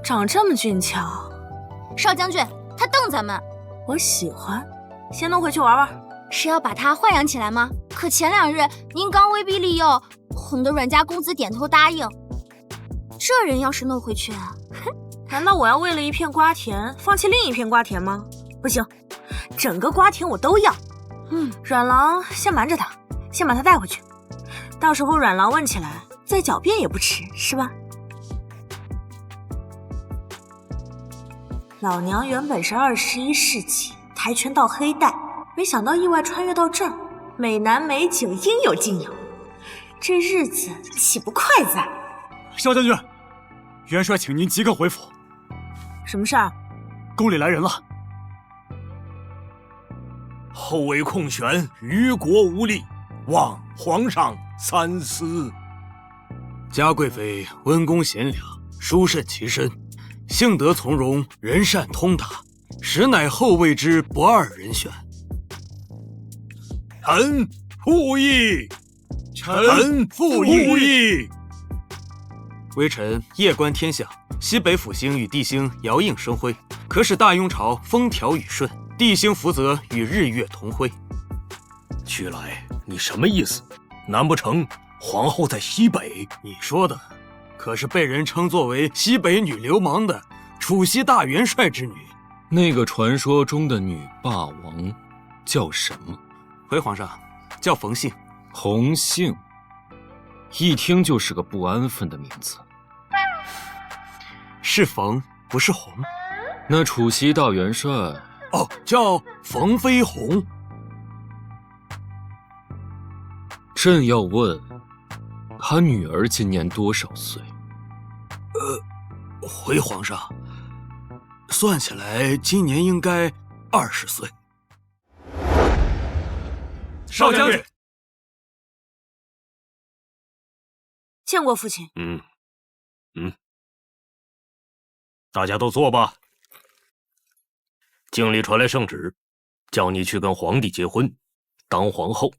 长这么俊俏，少将军，他瞪咱们，我喜欢。先弄回去玩玩。是要把他豢养起来吗？可前2日您刚威逼利诱，哄得阮家公子点头答应。这人要是弄回去啊，难道我要为了一片瓜田放弃另一片瓜田吗？不行，整个瓜田我都要。阮郎先瞒着他，先把他带回去，到时候阮郎问起来，再狡辩也不迟，是吧？老娘原本是21世纪跆拳道黑带，没想到意外穿越到这儿，美男美酒应有尽有，这日子岂不快哉？少将军，元帅请您即刻回府。什么事儿？宫里来人了。后位空悬，于国无力，望皇上三思。嘉贵妃温公贤良，殊慎其身，幸得从容，人善通达，实乃后位之不二人选。臣附议，臣附议。微臣夜观天象，西北辅星与地星遥映生辉，可使大雍朝风调雨顺，地星福泽与日月同辉。徐来，你什么意思？难不成皇后在西北？你说的可是被人称作为西北女流氓的楚西大元帅之女。那个传说中的女霸王叫什么？回皇上，叫冯姓。洪姓，一听就是个不安分的名字。是冯，不是洪。那楚西大元帅，哦，叫冯飞鸿。朕要问，他女儿今年多少岁？回皇上，算起来今年应该20岁。少将军，见过父亲。大家都坐吧。京里传来圣旨，叫你去跟皇帝结婚，当皇后。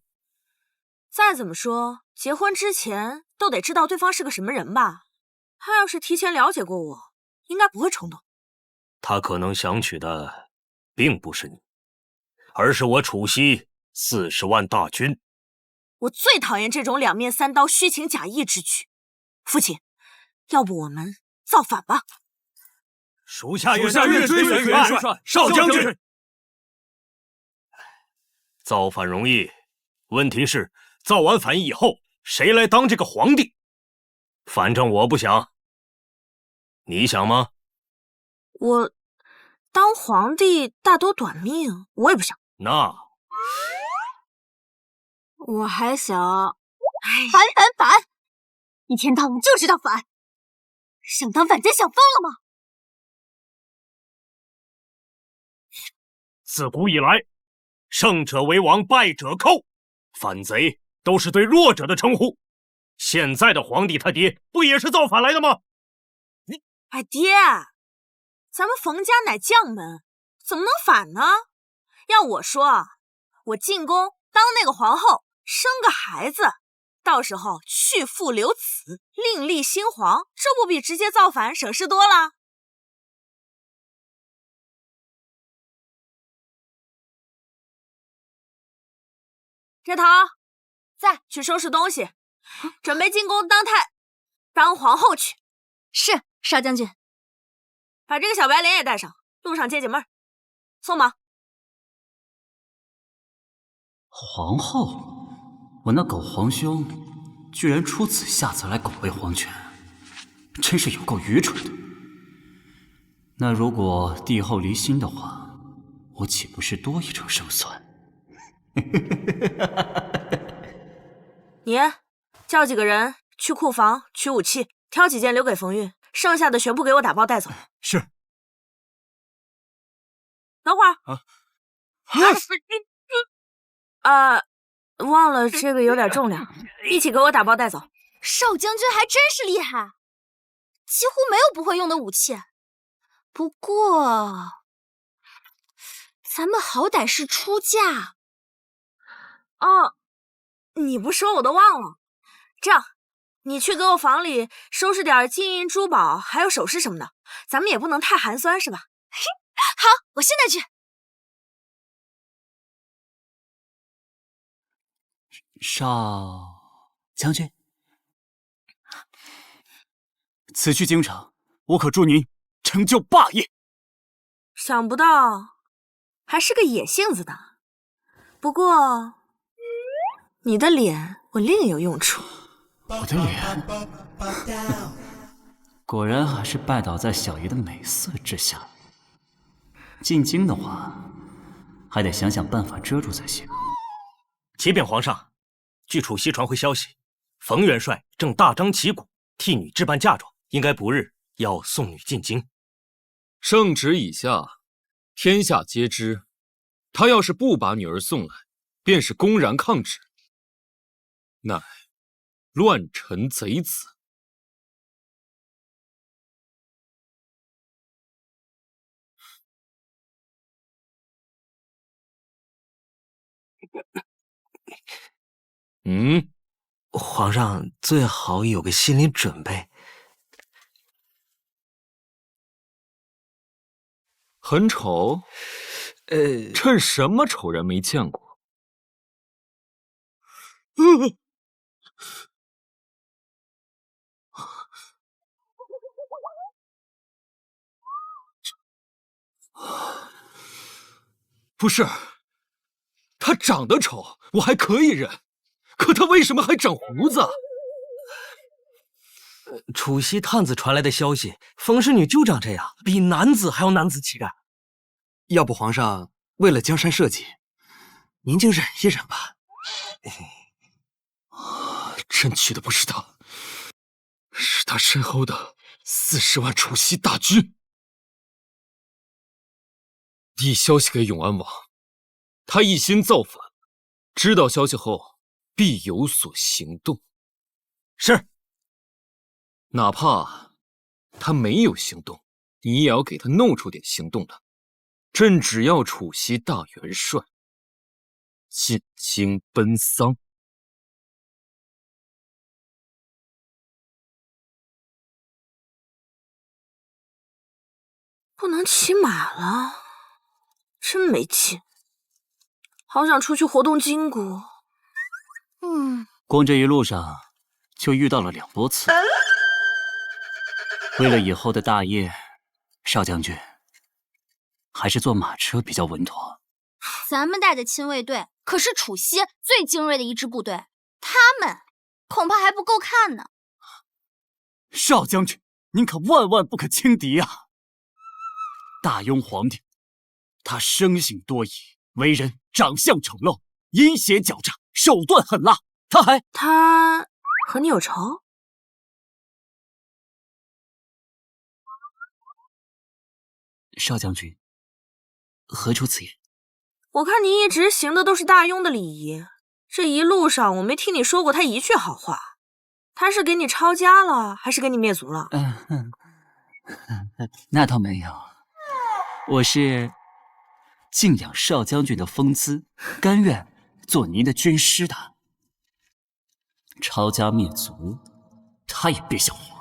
再怎么说，结婚之前都得知道对方是个什么人吧？他要是提前了解过我，应该不会冲动。他可能想娶的并不是你，而是我楚西40万大军。我最讨厌这种两面三刀、虚情假意之举。父亲，要不我们造反吧？属下越追越元帅，少将军。造反容易，问题是造完反以后，谁来当这个皇帝？反正我不想，你想吗？我当皇帝大都短命，我也不想。那我还想，反！一天到晚就知道反，想当反奸想疯了吗？自古以来，胜者为王，败者寇，反贼都是对弱者的称呼。现在的皇帝他爹不也是造反来的吗？哎，爹，咱们冯家乃将门，怎么能反呢？要我说，我进宫当那个皇后，生个孩子，到时候去父留子，另立新皇，这不比直接造反省事多了？这头在去收拾东西，准备进宫当皇后去。是，少将军。把这个小白脸也带上，路上解解闷儿。送吗？皇后，我那狗皇兄居然出此下策来狗背皇权，真是有够愚蠢的。那如果帝后离心的话，我岂不是多一种胜算？你叫几个人去库房取武器，挑几件留给冯韵，剩下的全部给我打包带走。是。等会儿忘了这个有点重量，一起给我打包带走。少将军还真是厉害，几乎没有不会用的武器。不过，咱们好歹是出嫁。哦，你不说我都忘了。这样，你去给我房里收拾点金银珠宝，还有首饰什么的。咱们也不能太寒酸，是吧？好，我现在去。少将军，此去京城，我可祝您成就霸业。想不到还是个野性子的，不过你的脸我另有用处。我的脸，果然还是拜倒在小爷的美色之下。进京的话，还得想想办法遮住才行。启禀皇上，据楚西传回消息，冯元帅正大张旗鼓替女置办嫁妆，应该不日要送女进京。圣旨已下，天下皆知。他要是不把女儿送来，便是公然抗旨，乃乱臣贼子。皇上最好有个心理准备。很丑？趁什么丑人没见过？不是，他长得丑，我还可以忍，可他为什么还长胡子？楚西探子传来的消息，冯氏女就长这样，比男子还要男子气概。要不皇上为了江山社稷，您就忍一忍吧。朕娶的不是他，是他身后的40万楚西大军。递消息给永安王，他一心造反，知道消息后必有所行动。是。哪怕他没有行动，你也要给他弄出点行动来。朕只要楚西大元帅进京奔丧。不能骑马了，真没劲。好想出去活动筋骨。光这一路上就遇到了2多次。为了以后的大业，少将军还是坐马车比较稳妥。咱们带的亲卫队可是楚西最精锐的一支部队，他们恐怕还不够看呢。少将军，您可万万不可轻敌啊！大雍皇帝，他生性多疑，为人长相丑陋，阴险狡诈，手段狠辣。他和你有仇？少将军，何出此言？我看你一直行的都是大雍的礼仪，这一路上我没听你说过他一句好话。他是给你抄家了，还是给你灭族了？那倒没有，我是敬仰少将军的风姿，甘愿做您的军师的。抄家灭族，他也别想活。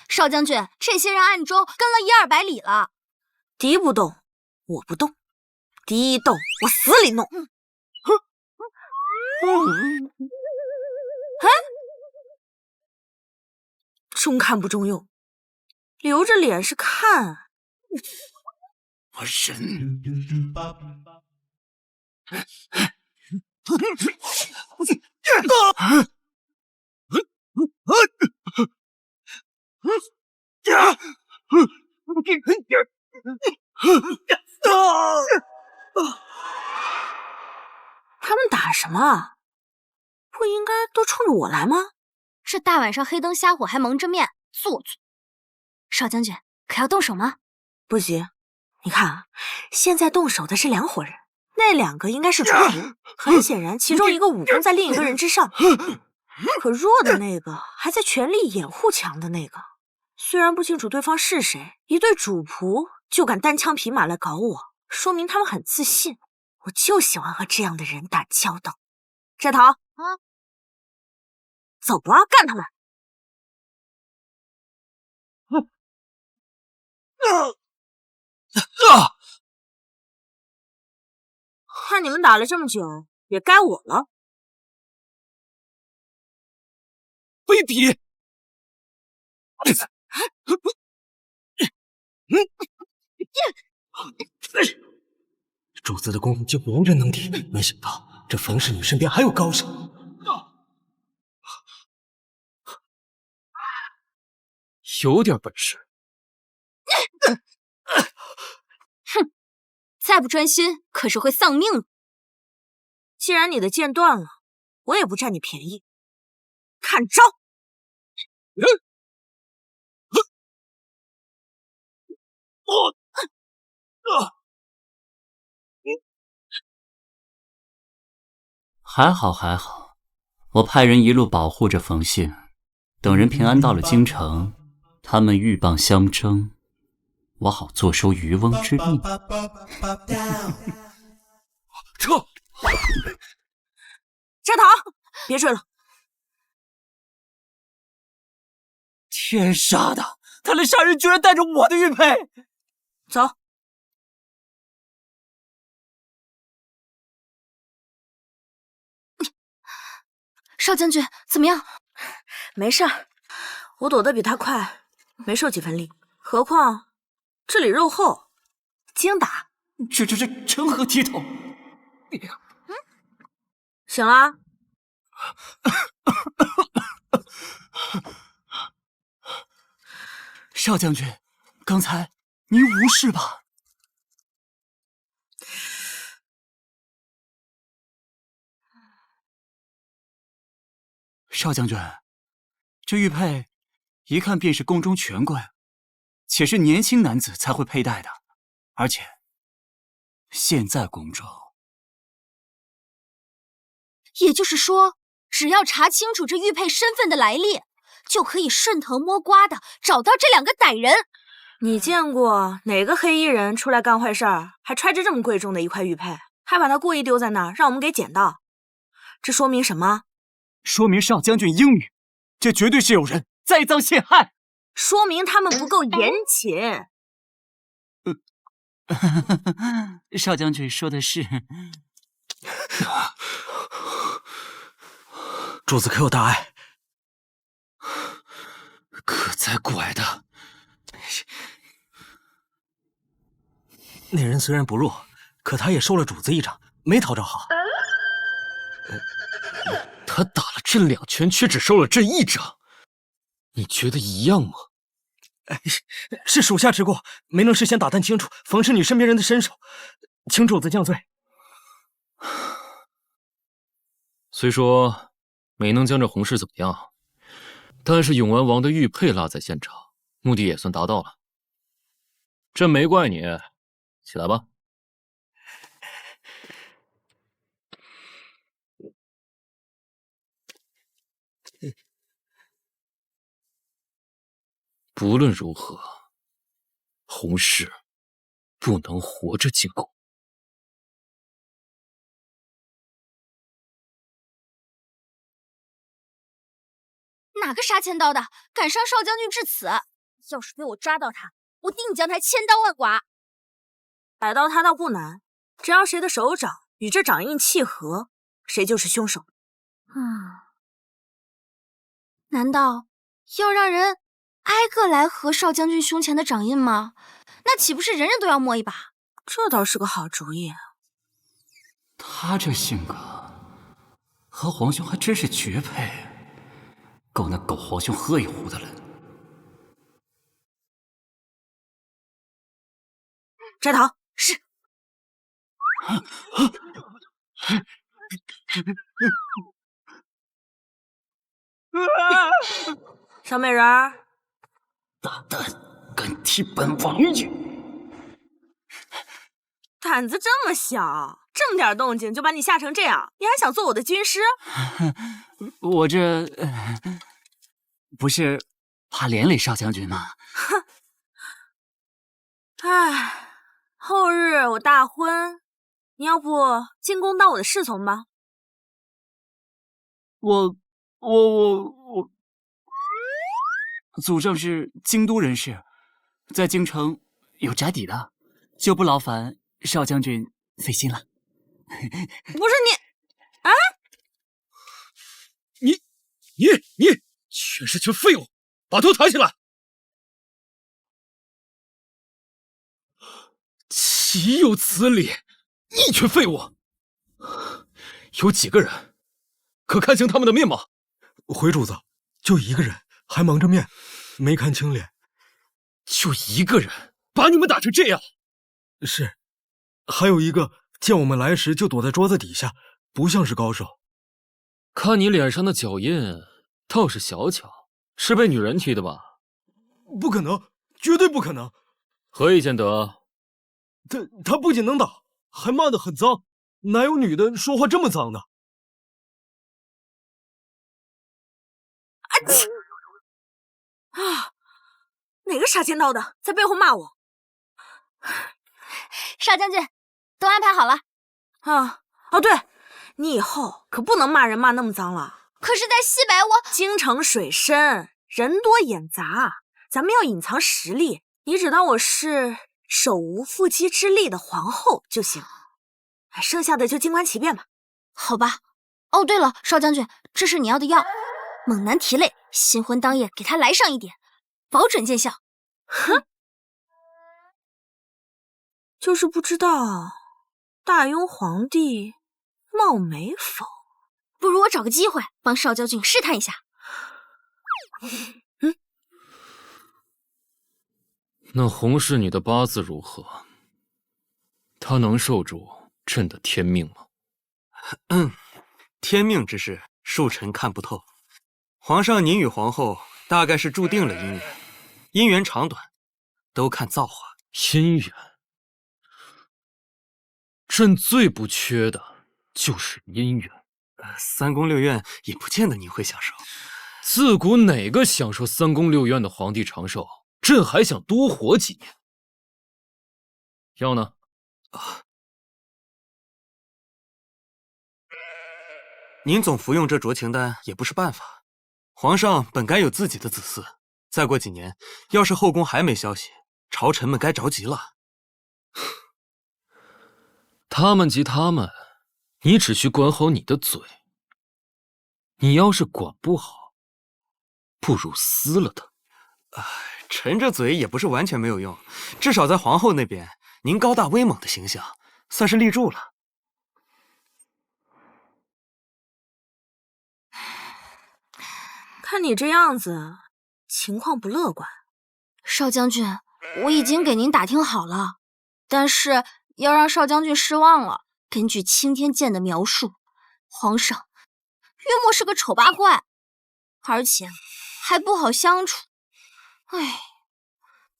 少将军，这些人暗中跟了100-200里了。敌不动，我不动；敌一动，我死里弄。中看不中用，留着脸是看。我忍。他们打什么？不应该都冲着我来吗？这大晚上黑灯瞎火还蒙着面，做作。少将军，可要动手吗？不行，你看啊，现在动手的是2伙人，那2个应该是主仆，很显然其中一个武功在另一个人之上，可弱的那个还在全力掩护强的那个。虽然不清楚对方是谁，一对主仆就敢单枪匹马来搞我，说明他们很自信。我就喜欢和这样的人打交道。摘桃啊，走不啊，干他们！看你们打了这么久，也该我了。卑鄙！主子的功夫就无人能敌，没想到这冯氏女身边还有高手。有点本事。哼，再不专心，可是会丧命的。既然你的剑断了，我也不占你便宜。看招！还好还好，我派人一路保护着冯信，等人平安到了京城，他们鹬蚌相争，我好坐收渔翁之利。撤！摘桃，别追了！天杀的，他来杀人居然带着我的玉佩！走。少将军怎么样？没事儿，我躲得比他快，没受几分力。何况这里肉厚，精打。这成何体统？醒了？少将军，刚才您无事吧？少将军，这玉佩一看便是宫中权贵，且是年轻男子才会佩戴的，而且现在宫中，也就是说，只要查清楚这玉佩身份的来历，就可以顺藤摸瓜的找到这2个歹人。你见过哪个黑衣人出来干坏事儿，还揣着这么贵重的一块玉佩，还把它故意丢在那儿，让我们给捡到？这说明什么？说明少将军英明，这绝对是有人栽赃陷害，说明他们不够严谨。少将军说的是。主子可有大碍？可才拐的！那人虽然不弱，可他也受了主子一掌，没讨着好。他打了朕2拳，却只受了朕1掌，你觉得一样吗？是属下之过，没能事先打探清楚冯氏女身边人的身手，请主子降罪。虽说没能将这洪氏怎么样，但是永安王的玉佩落在现场，目的也算达到了。朕没怪你，起来吧。不论如何，洪氏不能活着进宫。哪个杀千刀的敢伤少将军至此？要是被我抓到他，我定将他千刀万剐。逮到他倒不难，只要谁的手掌与这掌印契合，谁就是凶手。难道要让人挨个来合少将军胸前的掌印吗？那岂不是人人都要摸一把？这倒是个好主意。他这性格和皇兄还真是绝配，够那狗皇兄喝一壶的人。摘桃。是。小美人儿，大胆敢踢本王爷！胆子这么小，这么点动静就把你吓成这样，你还想做我的军师？我这不是怕连累少将军吗？哼！唉，后日我大婚，你要不进宫当我的侍从吧？我，祖上是京都人士，在京城有宅邸的，就不劳烦少将军费心了。不是你，啊！你，全是群废物，把头抬起来！岂有此理！一群废物，有几个人？可看清他们的面貌？回主子，就一个人，还蒙着面，没看清脸。就一个人，把你们打成这样？是，还有一个见我们来时就躲在桌子底下，不像是高手。看你脸上的脚印，倒是小巧，是被女人踢的吧？不可能，绝对不可能！何以见得？他不仅能打，还骂得很脏，哪有女的说话这么脏的？啊！哪个傻签到的，在背后骂我？少将军，都安排好了。哦，对，你以后可不能骂人骂那么脏了。可是，在西北京城水深人多眼杂，咱们要隐藏实力。你只当我是手无缚鸡之力的皇后就行，剩下的就静观其变吧。好吧。哦，对了，少将军，这是你要的药，猛男提泪，新婚当夜给他来上一点，保准见效。哼，就是不知道大雍皇帝貌美否？不如我找个机会帮少将军试探一下。那洪氏女的八字如何？她能受住朕的天命吗？天命之事，恕臣看不透。皇上，您与皇后大概是注定了姻缘，姻缘长短，都看造化。姻缘，朕最不缺的就是姻缘。三宫六院也不见得您会享受。自古哪个享受三宫六院的皇帝长寿？朕还想多活几年。药呢？您总服用这酌情丹也不是办法。皇上本该有自己的子嗣，再过几年，要是后宫还没消息，朝臣们该着急了。他们及他们，你只需管好你的嘴。你要是管不好，不如撕了它。臣这嘴也不是完全没有用，至少在皇后那边，您高大威猛的形象算是立住了。看你这样子，情况不乐观。少将军，我已经给您打听好了，但是要让少将军失望了。根据青天剑的描述，皇上约莫是个丑八怪，而且还不好相处。唉，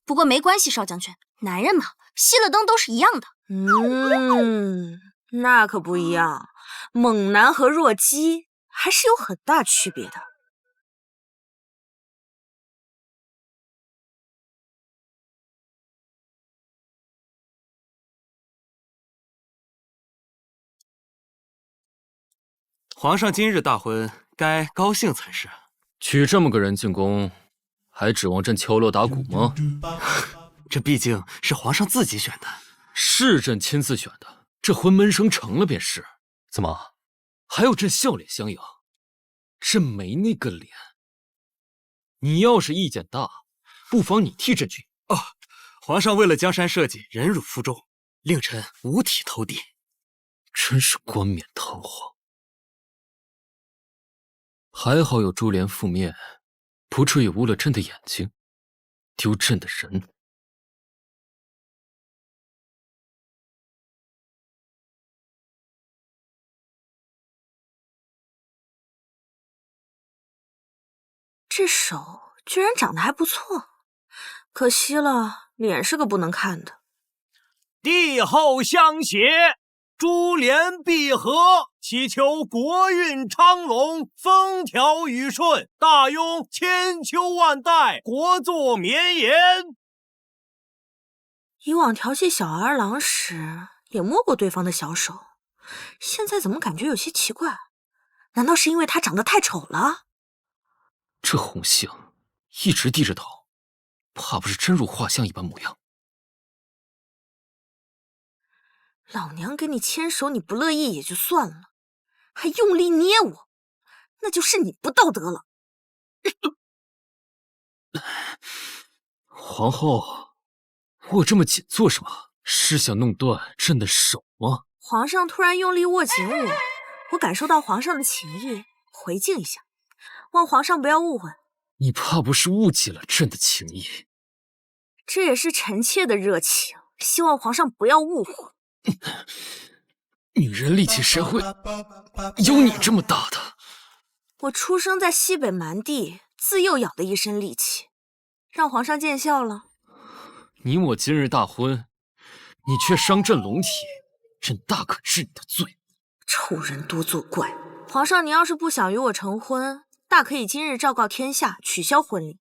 不过没关系，少将军，男人嘛，熄了灯都是一样的。那可不一样，猛男和弱鸡还是有很大区别的。皇上今日大婚，该高兴才是。娶这么个人进宫，还指望朕敲锣打鼓吗？这毕竟是皇上自己选的，是朕亲自选的，这婚门生成了便是。怎么，还要朕笑脸相迎？朕没那个脸。你要是意见大，不妨你替朕去。皇上为了江山社稷，忍辱负重，令臣五体投地。真是冠冕堂皇。还好有珠帘覆面，不至于污了朕的眼睛，丢朕的人。这手居然长得还不错，可惜了，脸是个不能看的。帝后相携，珠联璧合，祈求国运昌隆，风调雨顺，大雍千秋万代，国祚绵延。以往调戏小儿郎时也摸过对方的小手，现在怎么感觉有些奇怪？难道是因为他长得太丑了？这红杏一直低着头，怕不是真如画像一般模样。老娘跟你牵手，你不乐意也就算了，还用力捏我，那就是你不道德了。皇后，握这么紧做什么？是想弄断朕的手吗？皇上突然用力握紧我，我感受到皇上的情意，回敬一下，望皇上不要误会。你怕不是误解了朕的情意？这也是臣妾的热情，希望皇上不要误会。女人力气谁会有你这么大的？我出生在西北蛮地，自幼养的一身力气，让皇上见笑了。你我今日大婚，你却伤朕龙体，朕大可治你的罪。丑人多作怪！皇上，你要是不想与我成婚，大可以今日昭告天下，取消婚礼。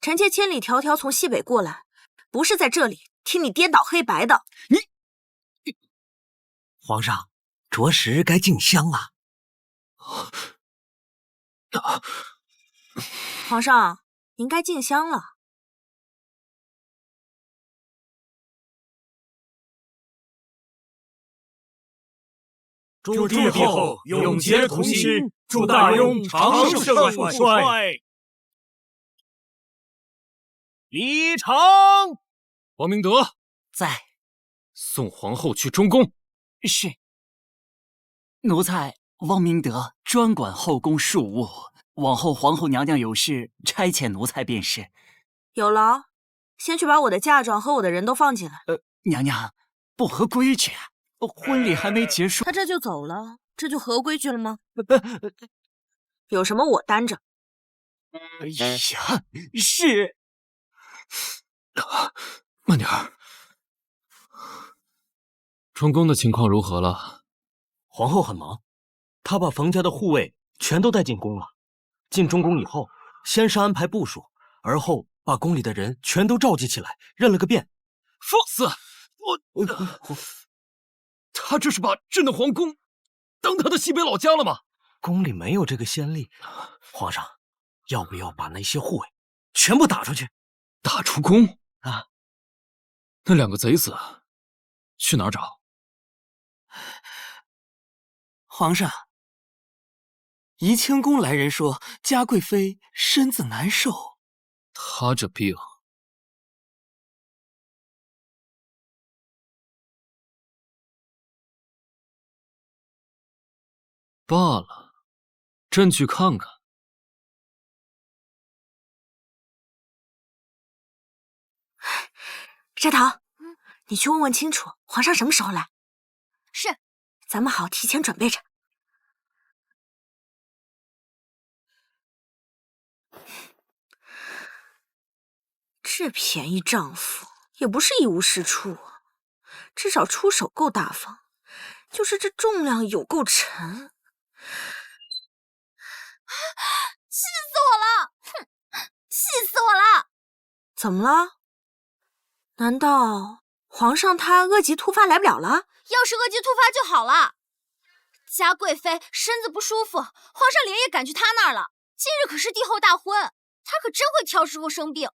臣妾千里迢迢从西北过来，不是在这里听你颠倒黑白的。皇上，着实该敬香啊！皇上，您该进香了。祝帝后永结同心，祝大雍长盛不衰。离场。王明德在。送皇后去中宫。是。奴才汪明德专管后宫庶务，往后皇后娘娘有事差遣奴才便是。有劳，先去把我的嫁妆和我的人都放进来。娘娘不合规矩，婚礼还没结束。他这就走了，这就合规矩了吗？有什么我担着。哎呀，是。慢点儿。中宫的情况如何了？皇后很忙，她把冯家的护卫全都带进宫了。进中宫以后，先是安排部署，而后把宫里的人全都召集起来，认了个遍。放肆！他这是把朕的皇宫当他的西北老家了吗？宫里没有这个先例，皇上，要不要把那些护卫全部打出去？打出宫啊？那两个贼子去哪儿找？皇上，怡清宫来人说嘉贵妃身子难受。她这病，罢了，朕去看看。摘桃，你去问问清楚，皇上什么时候来？是，咱们好提前准备着。这便宜丈夫也不是一无是处啊，至少出手够大方，就是这重量有够沉。气死我了！哼，气死我了！怎么了？难道皇上他恶疾突发来不了了？要是恶疾突发就好了。嘉贵妃身子不舒服，皇上连夜赶去她那儿了。今日可是帝后大婚，她可真会挑时候生病，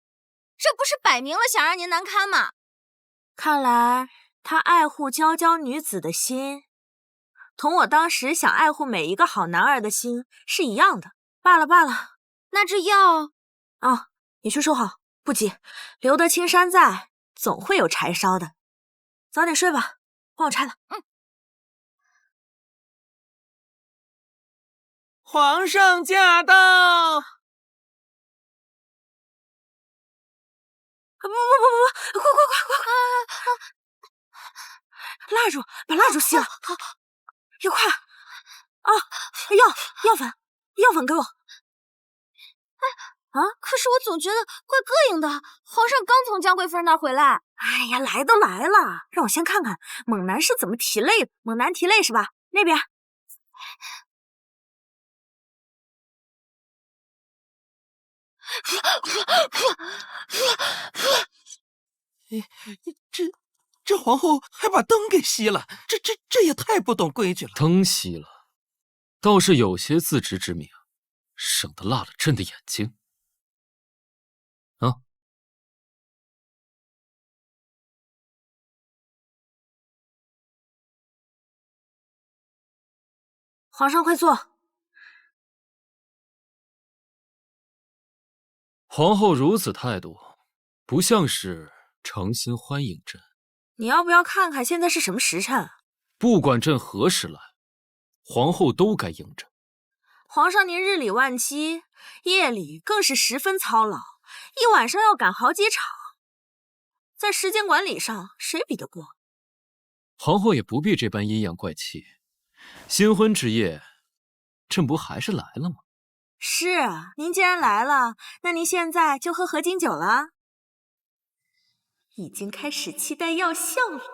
这不是摆明了想让您难堪吗？看来他爱护娇娇女子的心，同我当时想爱护每一个好男儿的心是一样的。罢了罢了，那这药……哦，你去收好，不急，留得青山在，总会有柴烧的。早点睡吧，帮我拆了。皇上驾到！不，快！蜡烛，把蜡烛熄了。好，要快啊！药粉给我。啊，可是我总觉得怪膈应的。皇上刚从嘉贵妃那儿回来。哎呀，来都来了，让我先看看猛男是怎么提泪的。猛男提泪是吧？那边。这皇后还把灯给熄了，这也太不懂规矩了。灯熄了，倒是有些自知之明，省得辣了朕的眼睛。啊！皇上快坐。皇后如此态度，不像是诚心欢迎朕。你要不要看看现在是什么时辰？不管朕何时来，皇后都该迎朕。皇上您日理万机，夜里更是十分操劳，一晚上要赶好几场，在时间管理上谁比得过？皇后也不必这般阴阳怪气。新婚之夜，朕不还是来了吗？是啊，您既然来了，那您现在就喝合卺酒了。已经开始期待药效了。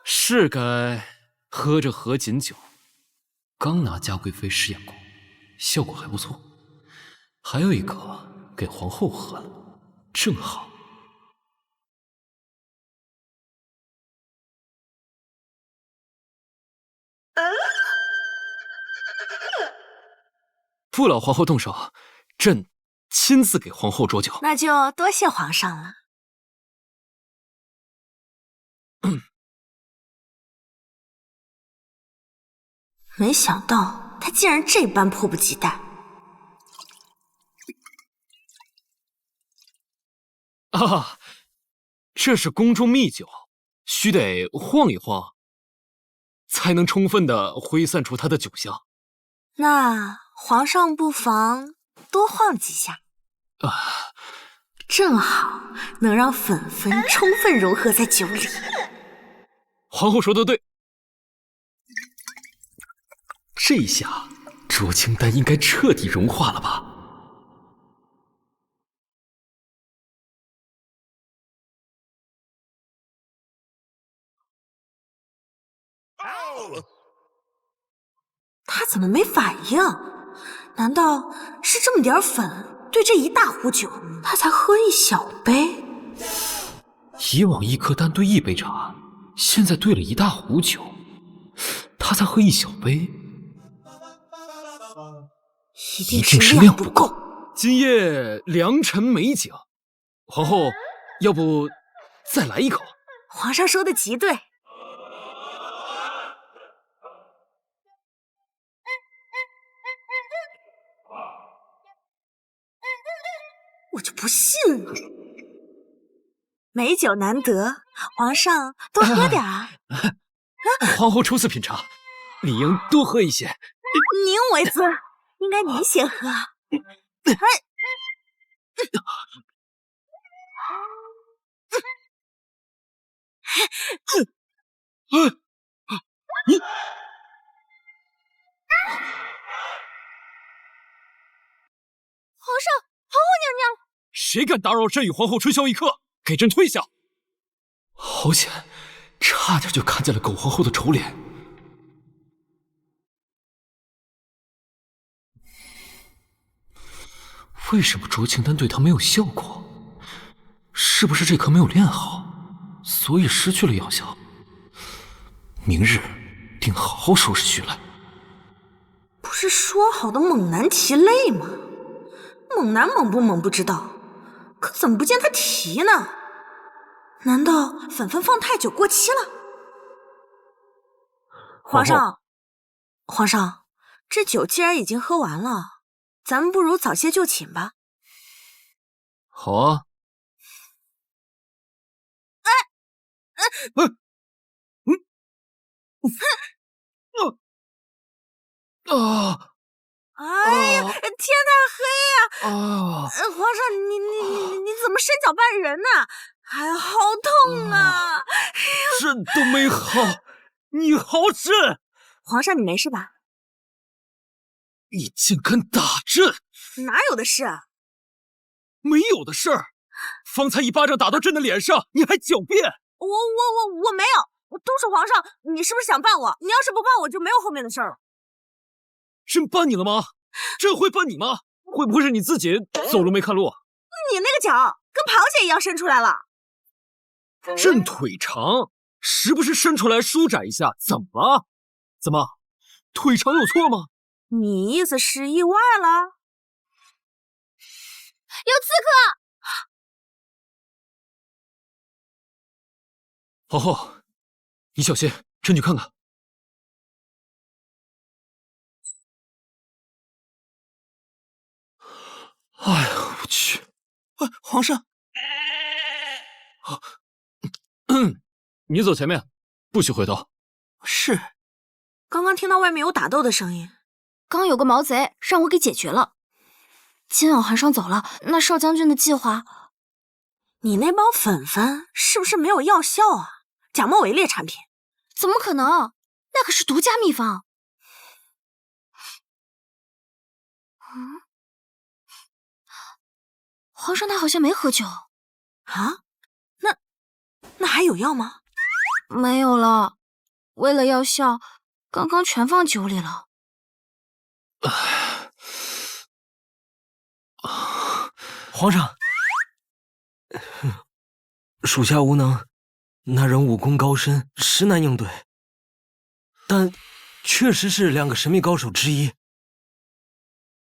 是该喝着合卺酒。刚拿嘉贵妃试验过，效果还不错。还有一个给皇后喝了，正好。不劳皇后动手，朕亲自给皇后酌酒。那就多谢皇上了。没想到他竟然这般迫不及待。啊，这是宫中秘酒，须得晃一晃，才能充分的挥散出它的酒香。那皇上不妨多晃几下，正好能让粉粉充分融合在酒里。皇后说得对，这下濯清丹应该彻底融化了吧？他怎么没反应？难道是这么点粉对这一大壶酒，他才喝一小杯？以往一颗丹兑一杯茶，现在兑了一大壶酒，他才喝一小杯，一定是量不够。今夜良辰美景，皇后，要不再来一口？皇上说的极对。我就不信了，美酒难得，皇上多喝点儿。皇后初次品茶，理应多喝一些。您为尊，应该您先喝。你皇上，皇后娘娘，谁敢打扰朕与皇后春宵一刻？给朕退下！好险，差点就看见了狗皇后的丑脸。为什么濯清丹对她没有效果？是不是这颗没有炼好，所以失去了药效？明日定好好收拾徐来。不是说好的猛男提泪吗？猛男猛不猛不知道，可怎么不见他提呢？难道粉粉放太久过期了？皇上，皇上，这酒既然已经喝完了，咱们不如早些就寝吧。好啊。哎呀，天太黑呀！皇上，你怎么伸脚绊人呢？哎呀，好痛啊！朕都没好，你好朕！皇上，你没事吧？你竟敢打朕！哪有的事？没有的事儿。方才一巴掌打到朕的脸上，你还狡辩？我没有，都是皇上，你是不是想办我？你要是不办我，就没有后面的事儿了。朕办你了吗？朕会办你吗？会不会是你自己走路没看路？你那个脚跟螃蟹一样伸出来了。朕腿长，时不时伸出来舒展一下，怎么了？怎么，腿长有错吗？你意思是意外了？有刺客！皇后，你小心，朕去看看。哎呀，我去！皇上，你走前面，不许回头。是。刚刚听到外面有打斗的声音，刚有个毛贼让我给解决了。今晚皇上走了，那少将军的计划，你那包粉粉是不是没有药效啊？假冒伪劣产品？怎么可能？那可是独家秘方。皇上他好像没喝酒啊？那还有药吗？没有了，为了药效，刚刚全放酒里了。皇上，属下无能，那人武功高深，实难应对，但确实是2个神秘高手之一。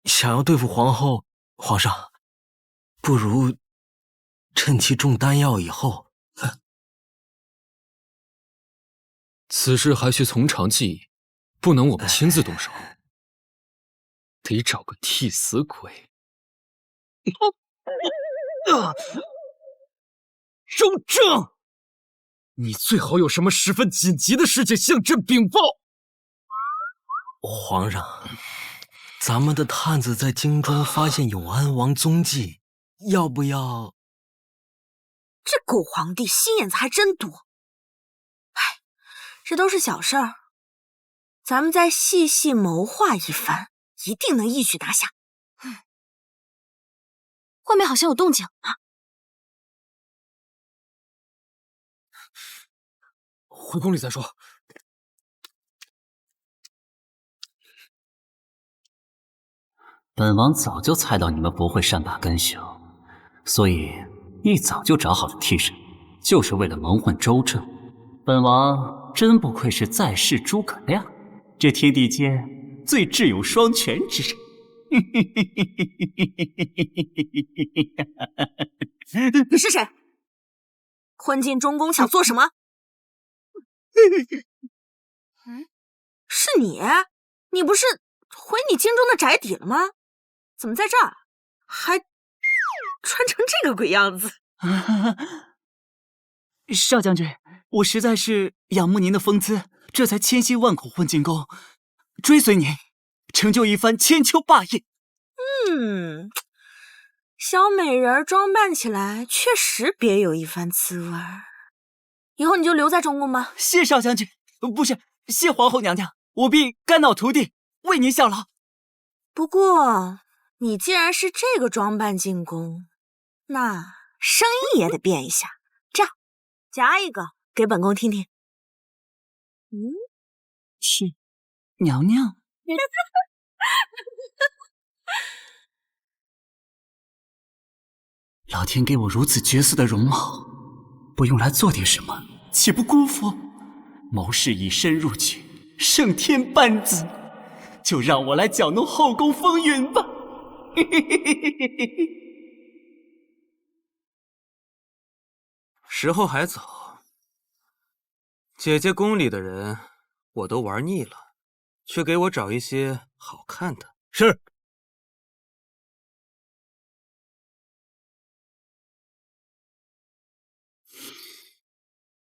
想要对付皇后，皇上，不如趁其中丹药以后。此事还需从长计议，不能我们亲自动手，得找个替死鬼。周正，你最好有什么十分紧急的事情向朕禀报。皇上，咱们的探子在京中发现永安王踪迹，要不要？这狗皇帝心眼子还真多。哎，这都是小事儿，咱们再细细谋划一番，一定能一举拿下。外面好像有动静啊！回宫里再说。本王早就猜到你们不会善罢甘休，所以一早就找好了替身，就是为了蒙混周正。本王真不愧是在世诸葛亮，这天地间最智勇双全之人。你是谁？混进中宫想做什么？是你？你不是回你京中的宅邸了吗？怎么在这儿？还穿成这个鬼样子？少将军，我实在是仰慕您的风姿，这才千辛万苦混进宫，追随您，成就一番千秋霸业。小美人装扮起来确实别有一番滋味儿。以后你就留在中宫吧。谢少将军，不是，谢皇后娘娘，我必肝脑涂地，为您效劳。不过，你既然是这个装扮进宫，那声音也得变一下。这样，夹一个给本宫听听。是，娘娘。老天给我如此绝色的容貌，不用来做点什么，岂不辜负？谋士以身入局，胜天半子，就让我来搅弄后宫风云吧。时候还早，姐姐宫里的人我都玩腻了，却给我找一些好看的。是。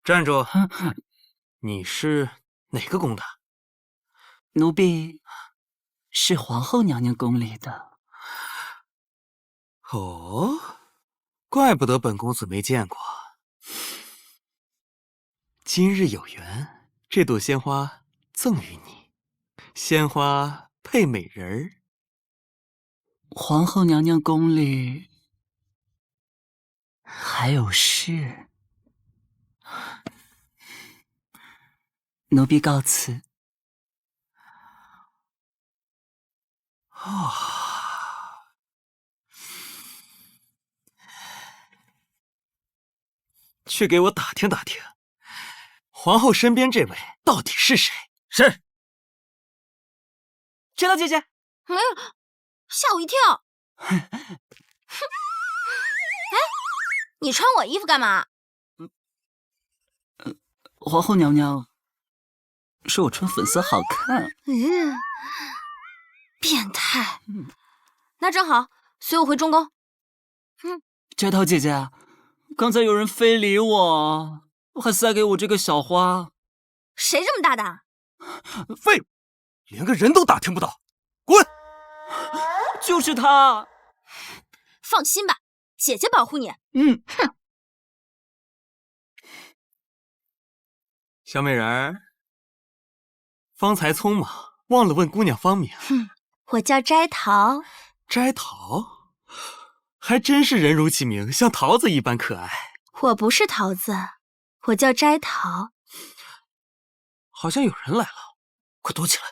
站住！你是哪个宫的？奴婢是皇后娘娘宫里的。哦，怪不得本公子没见过。今日有缘，这朵鲜花赠予你，鲜花配美人儿。皇后娘娘宫里还有事，奴婢告辞。去给我打听打听，皇后身边这位到底是谁？是。知道姐姐，吓我一跳。哎，你穿我衣服干嘛？皇后娘娘说我穿粉色好看。变态。那正好，随我回中宫。摘桃姐姐，刚才有人非礼我，还塞给我这个小花。谁这么大胆？废物，连个人都打听不到，滚！就是他。放心吧，姐姐保护你。哼。小美人儿，方才匆忙，忘了问姑娘芳名。我叫摘桃。摘桃，还真是人如其名，像桃子一般可爱。我不是桃子，我叫摘桃。好像有人来了，快躲起来！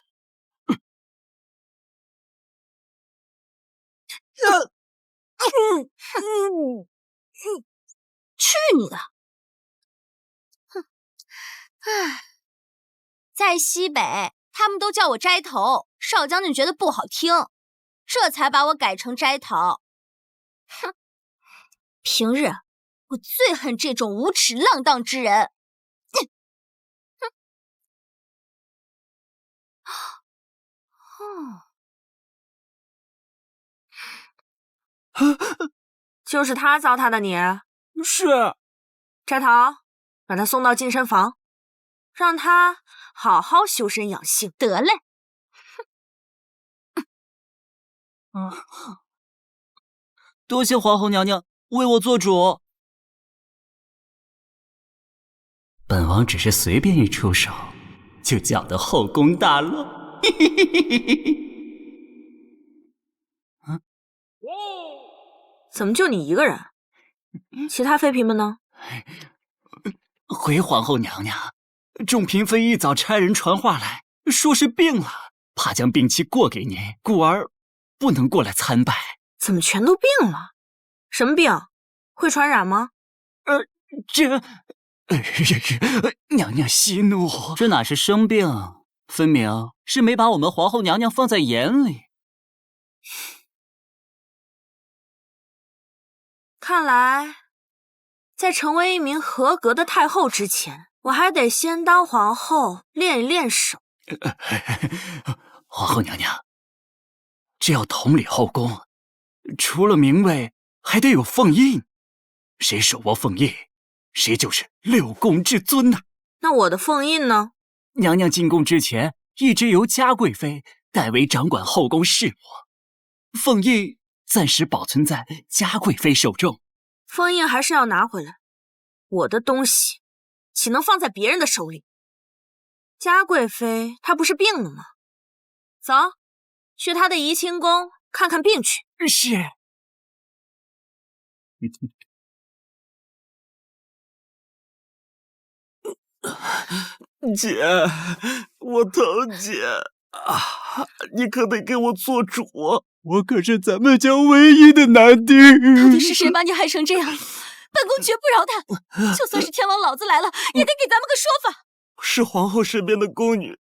去你的！在西北，他们都叫我摘头，少将军觉得不好听，这才把我改成摘桃。哼！平日我最恨这种无耻浪荡之人。就是他糟蹋的你？是。摘桃，把他送到净身房，让他好好修身养性。得嘞。多谢皇后娘娘为我做主。本王只是随便一出手，就搅得后宫大乱。怎么就你一个人？其他妃嫔们呢？回皇后娘娘，众嫔妃一早差人传话来，说是病了，怕将病期过给您，故而不能过来参拜。怎么全都病了？什么病？会传染吗？娘娘息怒，这哪是生病，分明是没把我们皇后娘娘放在眼里。看来，在成为一名合格的太后之前，我还得先当皇后练一练手。皇后娘娘，这要统领后宫，除了名位，还得有凤印。谁手握凤印，谁就是六宫之尊呐。那我的凤印呢？娘娘进宫之前，一直由嘉贵妃代为掌管后宫事务，凤印暂时保存在嘉贵妃手中。凤印还是要拿回来，我的东西岂能放在别人的手里？嘉贵妃她不是病了吗？走，去她的怡清宫看看病去。是。姐，我疼姐啊！你可得给我做主，我可是咱们家唯一的男丁。到底是谁把你害成这样？本宫绝不饶他！就算是天王老子来了，也得给咱们个说法。是皇后身边的宫女，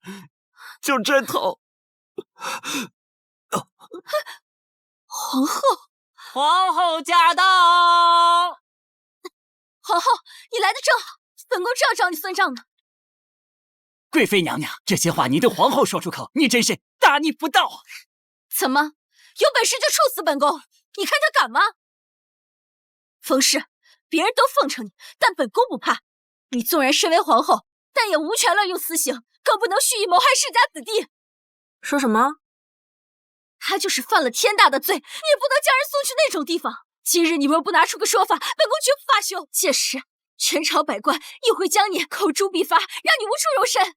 叫摘桃。皇后，皇后驾到！皇后，你来的正好，本宫正要找你算账呢。贵妃娘娘，这些话您对皇后说出口，你真是大逆不道！怎么，有本事就处死本宫？你看他敢吗？冯氏，别人都奉承你，但本宫不怕。你纵然身为皇后，但也无权乱用私刑，更不能蓄意谋害世家子弟。说什么？他就是犯了天大的罪，也不能将人送去那种地方。今日你若不拿出个说法，本宫绝不罢休。届时，全朝百官亦会将你口诛笔伐，让你无处容身。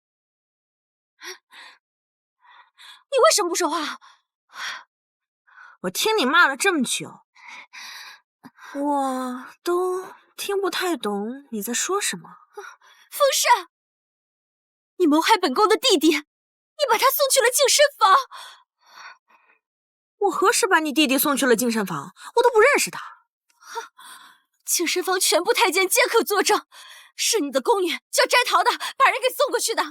你为什么不说话？我听你骂了这么久，我都听不太懂你在说什么。风氏，你谋害本宫的弟弟，你把他送去了净身房。我何时把你弟弟送去了净身房？我都不认识他。净身房全部太监皆可作证，是你的宫女叫摘桃的把人给送过去的。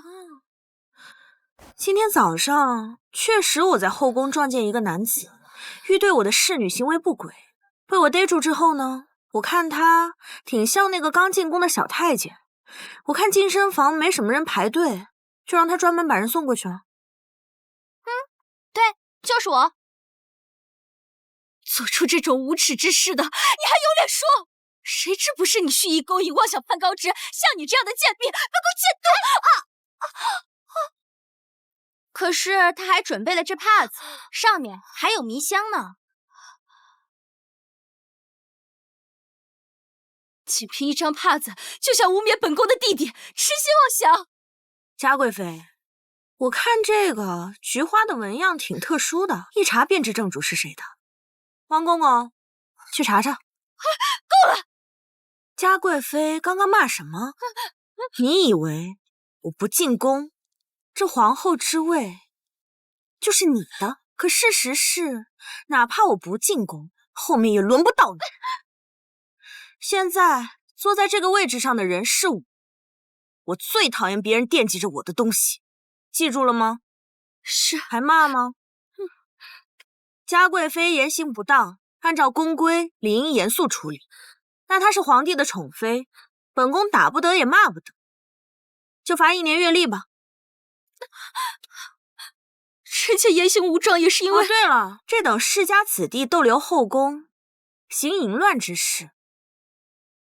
今天早上确实我在后宫撞见一个男子，欲对我的侍女行为不轨，被我逮住之后呢，我看他挺像那个刚进宫的小太监。我看净身房没什么人排队，就让他专门把人送过去了。对，就是我。做出这种无耻之事的，你还有脸说？谁知不是你蓄意勾引，妄想攀高枝，像你这样的贱婢，本宫嫉妒！可是他还准备了这帕子，上面还有迷香呢。仅凭一张帕子就想污蔑本宫的弟弟，痴心妄想！嘉贵妃，我看这个菊花的纹样挺特殊的，一查便知正主是谁的。王公公，去查查。够了！嘉贵妃刚刚骂什么？你以为我不进宫，这皇后之位就是你的？可事实是，哪怕我不进宫，后面也轮不到你。现在坐在这个位置上的人是我，我最讨厌别人惦记着我的东西，记住了吗？是。还骂吗？嘉贵妃言行不当，按照宫规理应严肃处理。那她是皇帝的宠妃，本宫打不得也骂不得，就罚1年月历吧。臣妾言行无状，也是因为……对了，这等世家子弟逗留后宫，行淫乱之事，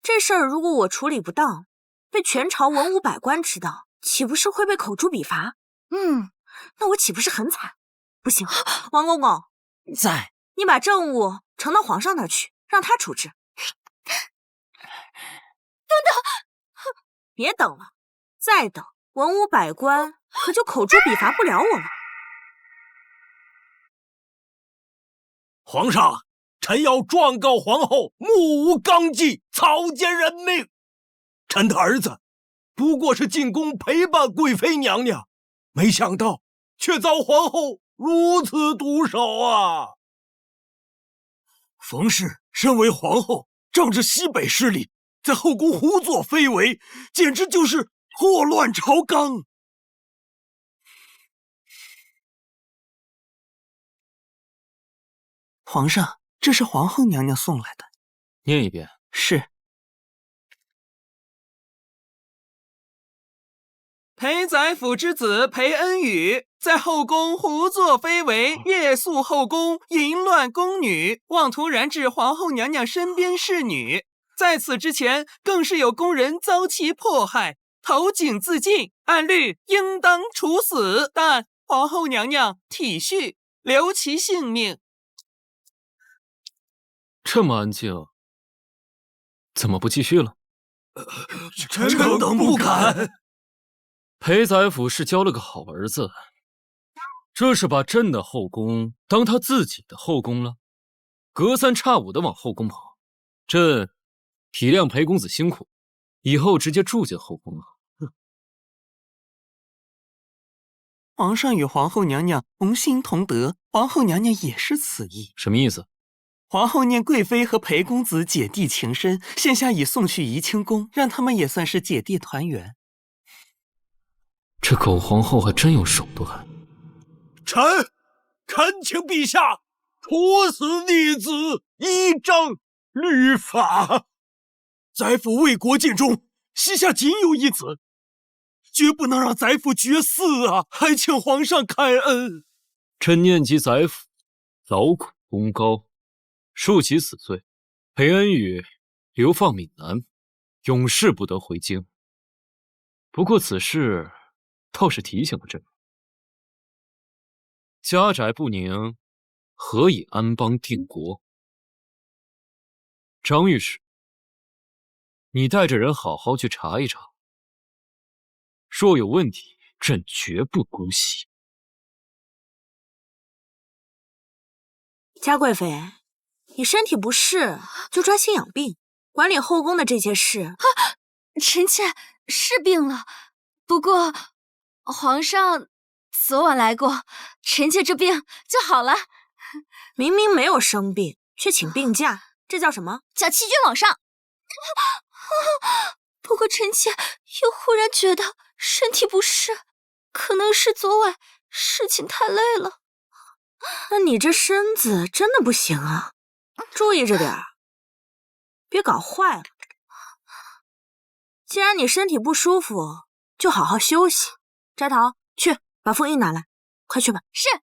这事儿如果我处理不当，被全朝文武百官知道，岂不是会被口诛笔伐？那我岂不是很惨？不行，王公公在，你把政务呈到皇上那儿去，让他处置。等等，别等了，再等，文武百官可就口诛笔伐不了我了。皇上，臣要状告皇后目无纲纪，草菅人命。臣的儿子不过是进宫陪伴贵妃娘娘，没想到却遭皇后如此毒手啊！冯氏身为皇后，仗着西北势力，在后宫胡作非为，简直就是祸乱朝纲。皇上，这是皇后娘娘送来的。念一遍。是。裴宰辅之子裴恩宇在后宫胡作非为，夜宿后宫，淫乱宫女，妄图染指皇后娘娘身边侍女。在此之前，更是有宫人遭其迫害，投井自尽，按律应当处死，但皇后娘娘体恤，留其性命。这么安静，怎么不继续了？臣等不敢。裴宰辅是交了个好儿子，这是把朕的后宫当他自己的后宫了，隔三差五的往后宫跑。朕体谅裴公子辛苦，以后直接住进后宫了。皇上与皇后娘娘同心同德，皇后娘娘也是此意。什么意思？皇后念贵妃和裴公子姐弟情深，现下已送去怡清宫，让他们也算是姐弟团圆。这狗皇后还真有手段。臣恳请陛下处死逆子，依正律法。宰辅为国尽忠，膝下仅有一子，绝不能让宰辅绝嗣啊！还请皇上开恩。朕念及宰辅劳苦功高，恕其死罪。裴恩宇流放闽南，永世不得回京。不过此事倒是提醒了朕，家宅不宁，何以安邦定国？张御史，你带着人好好去查一查，若有问题，朕绝不姑息。嘉贵妃，你身体不适就专心养病，管理后宫的这些事。臣妾是病了，不过皇上昨晚来过，臣妾这病就好了。明明没有生病，却请病假，这叫什么？叫欺君罔上。不过臣妾又忽然觉得身体不适，可能是昨晚事情太累了。那你这身子真的不行啊，注意着点儿，别搞坏了。既然你身体不舒服，就好好休息。摘桃，去把凤印拿来，快去吧。是。哎，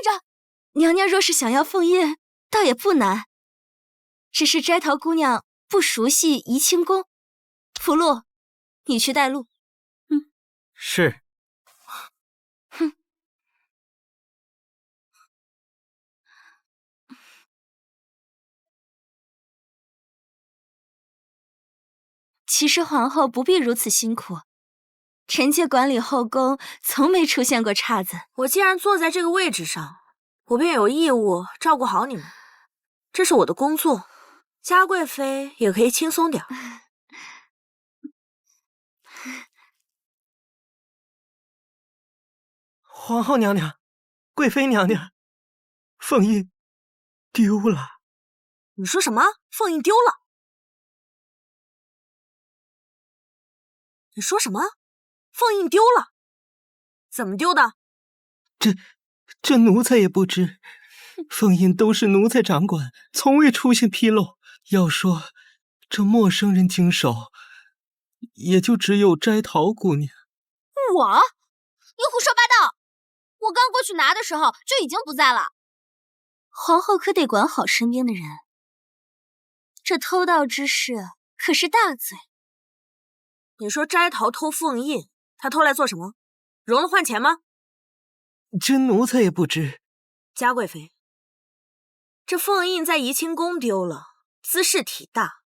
慢着，娘娘若是想要凤印，倒也不难，只是摘桃姑娘不熟悉怡清宫。福禄，你去带路。是。哼。其实皇后不必如此辛苦，臣妾管理后宫从没出现过岔子。我既然坐在这个位置上，我便有义务照顾好你们，这是我的工作。嘉贵妃也可以轻松点。皇后娘娘，贵妃娘娘，凤印丢了。你说什么？凤印丢了？你说什么？凤印丢了？怎么丢的？这奴才也不知，凤印都是奴才掌管，从未出现纰漏。要说这陌生人经手，也就只有摘桃姑娘。我？你胡说八道！我刚过去拿的时候就已经不在了。皇后可得管好身边的人，这偷盗之事可是大罪。你说摘桃偷凤印，他偷来做什么？融了换钱吗？这奴才也不知。嘉贵妃，这凤印在怡清宫丢了，兹事体大。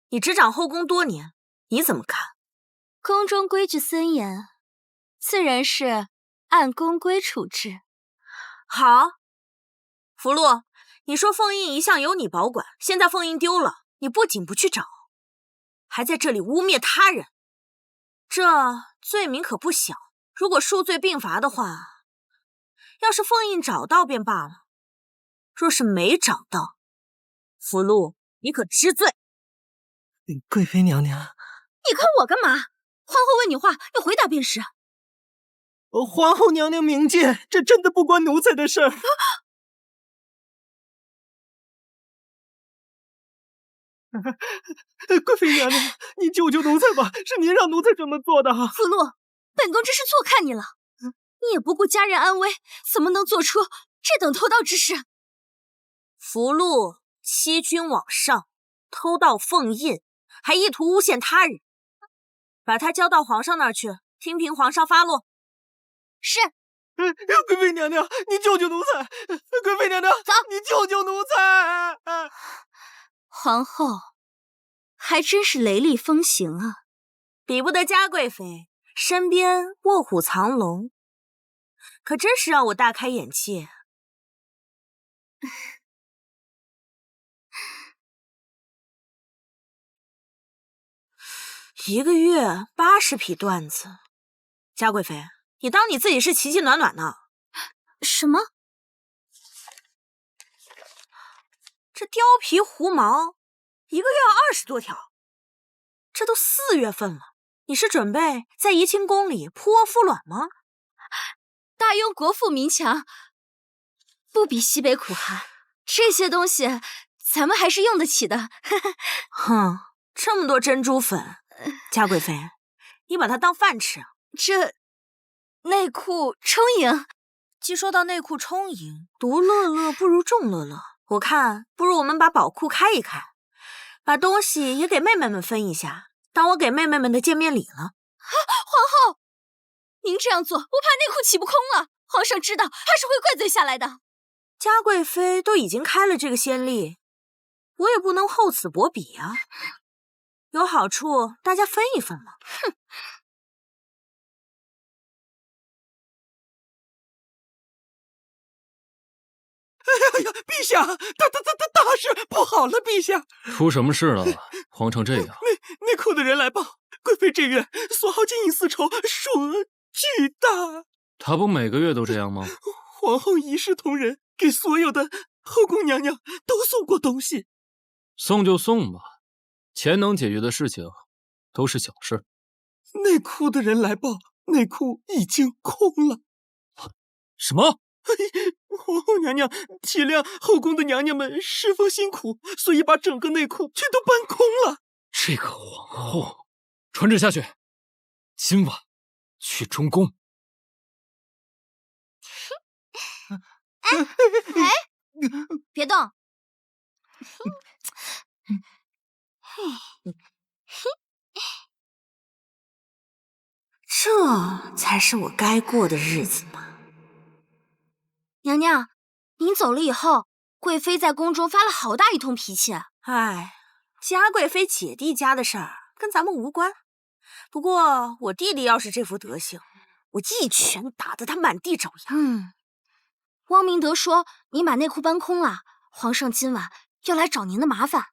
你执掌后宫多年，你怎么看？宫中规矩森严，自然是按宫规处置。好，福禄，你说凤印一向由你保管，现在凤印丢了，你不仅不去找，还在这里污蔑他人，这罪名可不小。如果数罪并罚的话，要是凤印找到便罢了，若是没找到，福禄，你可知罪。贵妃娘娘，你看我干嘛？皇后问你话，你回答便是。皇后娘娘明鉴，这真的不关奴才的事儿。贵妃娘娘，你救救奴才吧，是您让奴才这么做的。福禄，本宫真是错看你了。你也不顾家人安危，怎么能做出这等偷盗之事？福禄欺君罔上，偷盗凤印，还意图诬陷他人，把他交到皇上那儿去，听凭皇上发落。是。贵妃娘娘，你救救奴才！贵妃娘娘，走，你救救奴才！皇后还真是雷厉风行啊，比不得嘉贵妃，身边卧虎藏龙，可真是让我大开眼界。一个月80匹缎子，嘉贵妃，你当你自己是奇迹暖暖呢？什么？这貂皮狐毛，一个月要20多条，这都4月份了，你是准备在怡清宫里扑窝孵卵吗？大雍国富民强，不比西北苦寒，这些东西咱们还是用得起的。哼，这么多珍珠粉，嘉贵妃，你把它当饭吃啊？这内裤充盈。既说到内裤充盈，独乐乐不如众乐乐。我看不如我们把宝库开一开，把东西也给妹妹们分一下，当我给妹妹们的见面礼了。皇后，您这样做，我怕内裤起不空了，皇上知道怕是会怪罪下来的。嘉贵妃都已经开了这个先例，我也不能厚此薄彼啊。有好处大家分一分嘛。哼。哎呀，陛下，大事不好了，陛下！出什么事了？慌成这样。内库的人来报，贵妃这月所耗金银丝绸数额巨大。他不每个月都这样吗？皇后一视同仁，给所有的后宫娘娘都送过东西。送就送吧，钱能解决的事情都是小事。内库的人来报，内库已经空了。什么？皇后娘娘体谅后宫的娘娘们侍奉辛苦，所以把整个内库全都搬空了。这个皇后，传旨下去，今晚去中宫。哎，别动！这才是我该过的日子吗？娘娘，您走了以后，贵妃在宫中发了好大一通脾气。哎，嘉贵妃姐弟家的事儿跟咱们无关。不过我弟弟要是这副德行，我一拳打得他满地找牙。汪明德说您把内库搬空了，皇上今晚要来找您的麻烦。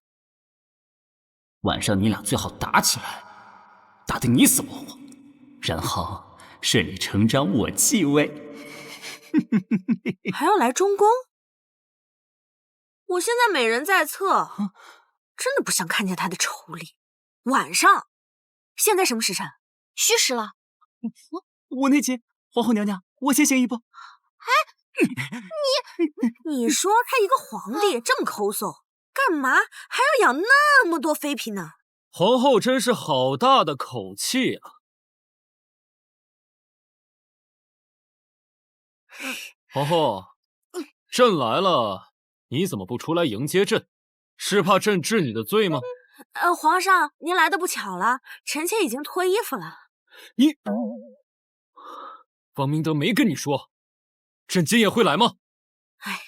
晚上你俩最好打起来，打得你死我活，然后顺理成章我继位。还要来中宫？我现在美人在侧，真的不想看见他的丑脸。晚上，现在什么时辰？戌时了。我内急，皇后娘娘，我先行一步。你说他一个皇帝这么抠搜，干嘛还要养那么多妃嫔呢？皇后真是好大的口气啊！皇后，朕来了，你怎么不出来迎接朕？是怕朕治你的罪吗？皇上，您来的不巧了，臣妾已经脱衣服了。你，王明德没跟你说，朕今夜会来吗？哎，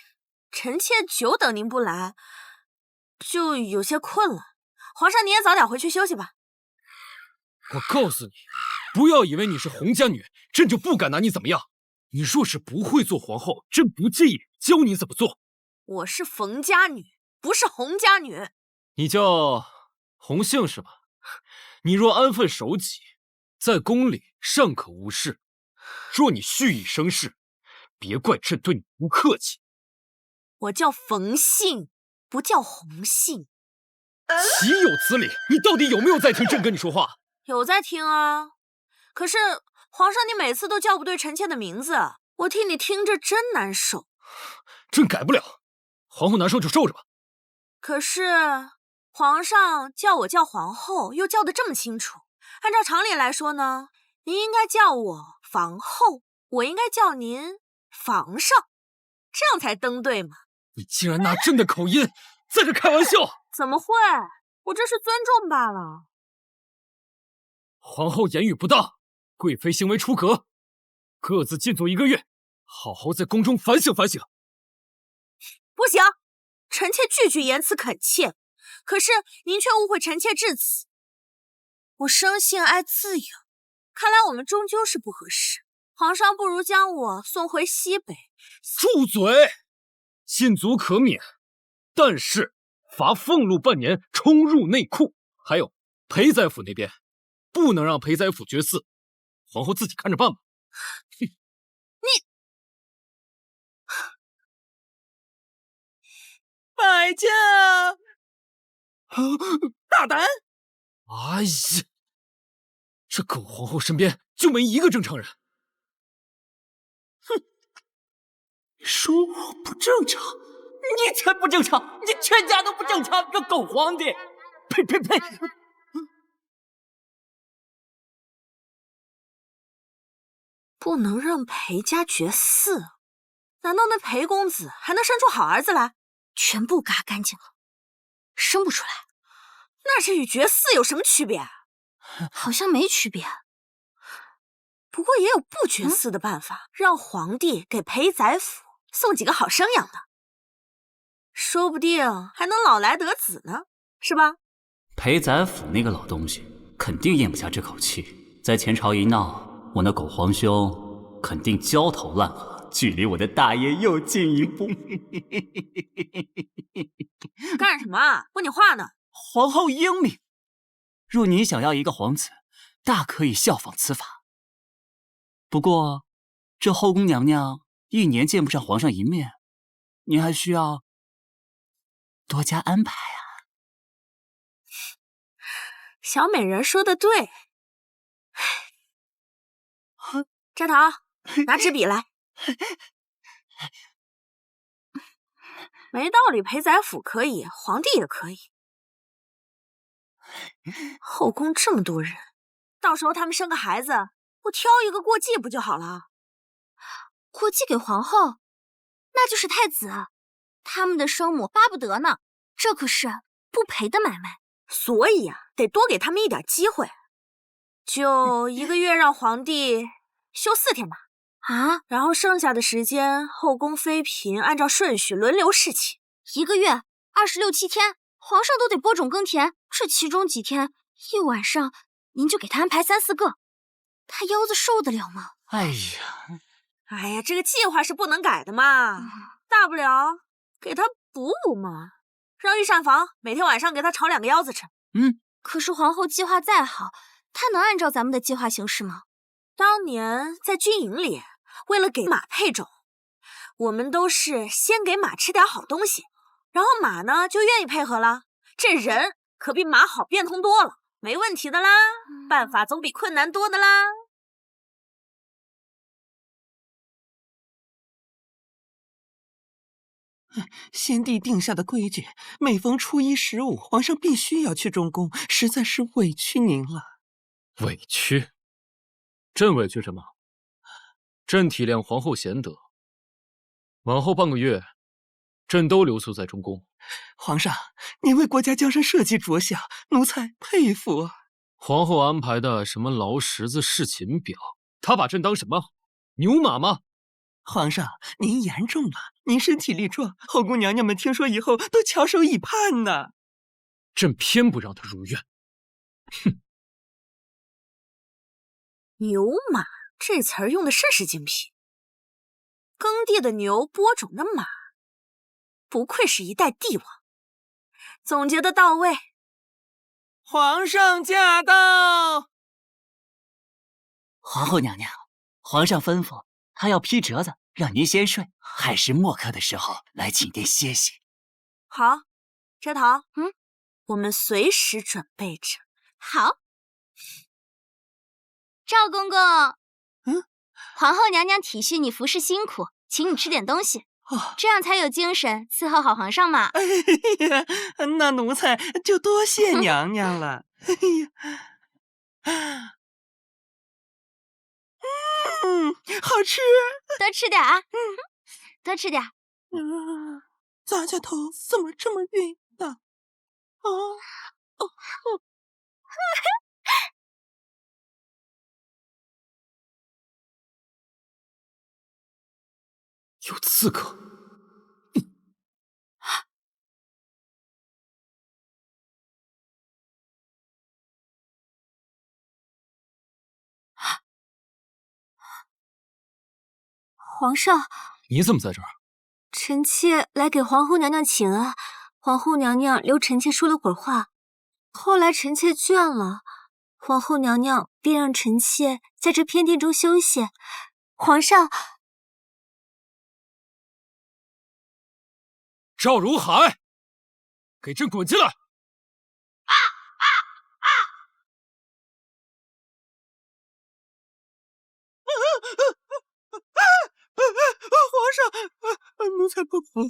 臣妾久等您不来，就有些困了。皇上，您也早点回去休息吧。我告诉你，不要以为你是洪家女，朕就不敢拿你怎么样。你若是不会做皇后，朕不介意教你怎么做。我是冯家女，不是洪家女。你叫洪姓是吧？你若安分守己，在宫里尚可无事；若你蓄意生事，别怪朕对你不客气。我叫冯姓，不叫洪姓。岂有此理！你到底有没有在听朕跟你说话？有在听啊。可是皇上，你每次都叫不对臣妾的名字，我替你听着真难受。朕改不了，皇后难受就受着吧。可是皇上叫我叫皇后，又叫得这么清楚。按照常理来说呢，您应该叫我房后，我应该叫您房上，这样才登对嘛。你竟然拿朕的口音在这开玩笑！怎么会？我这是尊重罢了。皇后言语不当，贵妃行为出格，各自禁足1个月，好好在宫中反省反省。不行，臣妾句句言辞恳切，可是您却误会臣妾至此。我生性爱自由，看来我们终究是不合适。皇上不如将我送回西北。住嘴！禁足可免，但是罚俸禄半年，充入内库。还有裴宰府那边，不能让裴宰府绝嗣，皇后自己看着办吧。摆驾！大胆！哎呀，这狗皇后身边就没一个正常人。哼，说我不正常，你才不正常，你全家都不正常，个狗皇帝！呸呸呸！不能让裴家绝嗣，难道那裴公子还能生出好儿子来？全部嘎干净了，生不出来。那这与绝嗣有什么区别？好像没区别。不过也有不绝嗣的办法，让皇帝给裴宰府送几个好生养的，说不定还能老来得子呢，是吧？裴宰府那个老东西肯定咽不下这口气，在前朝一闹，我那狗皇兄肯定焦头烂额。距离我的大业又近一步。干什么啊？问你话呢。皇后英明，若你想要一个皇子，大可以效仿此法。不过，这后宫娘娘一年见不上皇上一面，您还需要多加安排啊。小美人说的对。摘桃，拿纸笔来。没道理，裴宰府可以，皇帝也可以。后宫这么多人，到时候他们生个孩子，我挑一个过继不就好了？过继给皇后，那就是太子，他们的生母巴不得呢。这可是不赔的买卖。所以啊，得多给他们一点机会。就1个月让皇帝休4天吧。啊，然后剩下的时间，后宫妃嫔按照顺序轮流侍寝。1个月26、7天，皇上都得播种耕田，这其中几天一晚上，您就给他安排3、4个，他腰子受得了吗？哎呀，这个计划是不能改的嘛，大不了给他补补嘛，让御膳房每天晚上给他炒2个腰子吃。可是皇后计划再好，她能按照咱们的计划行事吗？当年在军营里，为了给马配种，我们都是先给马吃点好东西，然后马呢就愿意配合了。这人可比马好变通多了，没问题的啦，办法总比困难多的啦。先帝定下的规矩，每逢初一、15，皇上必须要去中宫，实在是委屈您了。委屈？朕委屈什么？朕体谅皇后贤德，往后半个月，朕都留宿在中宫。皇上，您为国家江山社稷着想，奴才佩服。皇后安排的什么劳什子侍寝表，她把朕当什么牛马吗？皇上，您言重了。您身体力壮，后宫娘娘们听说以后都翘首以盼呢。朕偏不让她如愿。哼！牛马这词儿用的甚是精辟，耕地的牛，播种的马，不愧是一代帝王，总结的到位。皇上驾到！皇后娘娘，皇上吩咐他要批折子，让您先睡，亥时末刻的时候来寝殿歇息。好，摘桃，我们随时准备着。好。赵公公，皇后娘娘体恤你服侍辛苦，请你吃点东西，这样才有精神伺候好皇上嘛。哎呀，那奴才就多谢娘娘了。哎呀，好吃，多吃点啊，多吃点。咋下头怎么这么晕呢？有刺客！皇上，你怎么在这儿？臣妾来给皇后娘娘请安。皇后娘娘留臣妾说了会儿话，后来臣妾倦了，皇后娘娘便让臣妾在这偏殿中休息。皇上，赵如海，给朕滚进来！皇上，奴才不服。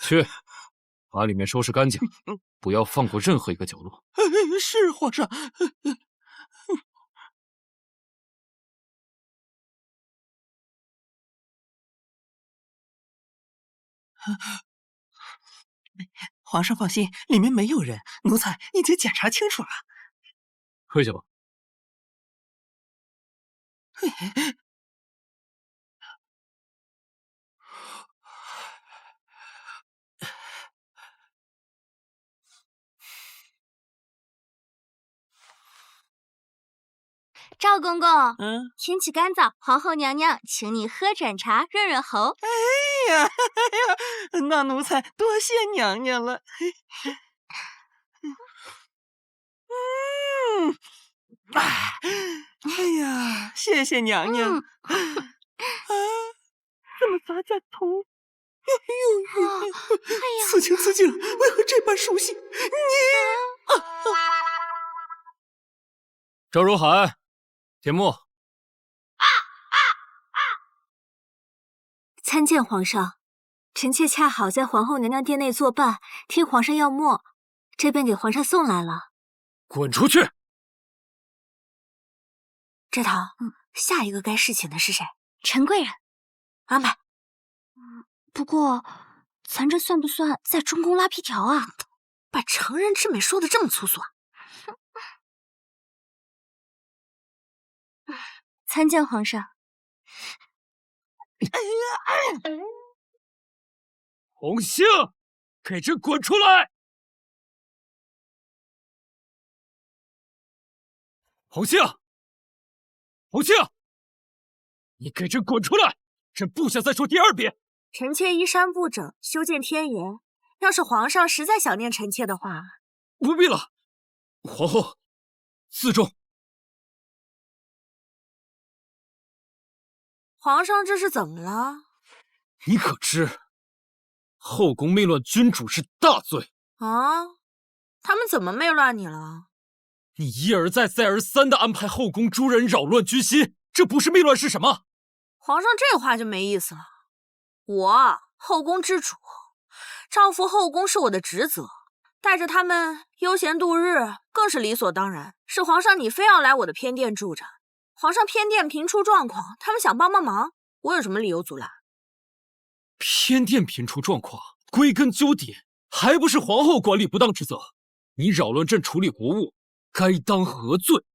去，把里面收拾干净，不要放过任何一个角落。是皇上。皇上放心，里面没有人，奴才已经检查清楚了。退下吧。赵公公，天气干燥，皇后娘娘请你喝盏茶润润喉。哎呀，那奴才多谢娘娘了。哎呀，谢谢娘娘。这么洒下头。此情此景，为何这般熟悉？赵如海，田牧。参见皇上，臣妾恰好在皇后娘娘殿内作伴，听皇上要墨，这便给皇上送来了。滚出去！这堂，下一个该侍寝的是谁？陈贵人。安排。不过，咱这算不算在中宫拉皮条啊？把成人之美说的这么粗俗啊！参见皇上。红杏，给朕滚出来！红杏，红杏，你给朕滚出来！朕不想再说第二遍。臣妾衣衫不整，修建天元。要是皇上实在想念臣妾的话，不必了。皇后，自重。皇上这是怎么了？你可知，后宫媚乱君主是大罪啊！他们怎么媚乱你了？你一而再、再而三地安排后宫诸人扰乱军心，这不是媚乱是什么？皇上这话就没意思了。我后宫之主，照拂后宫是我的职责，带着他们悠闲度日更是理所当然。是皇上你非要来我的偏殿住着，皇上偏殿频出状况，他们想帮忙，我有什么理由阻拦？偏殿频出状况，归根究底还不是皇后管理不当之责。你扰乱朕处理国务，该当何罪？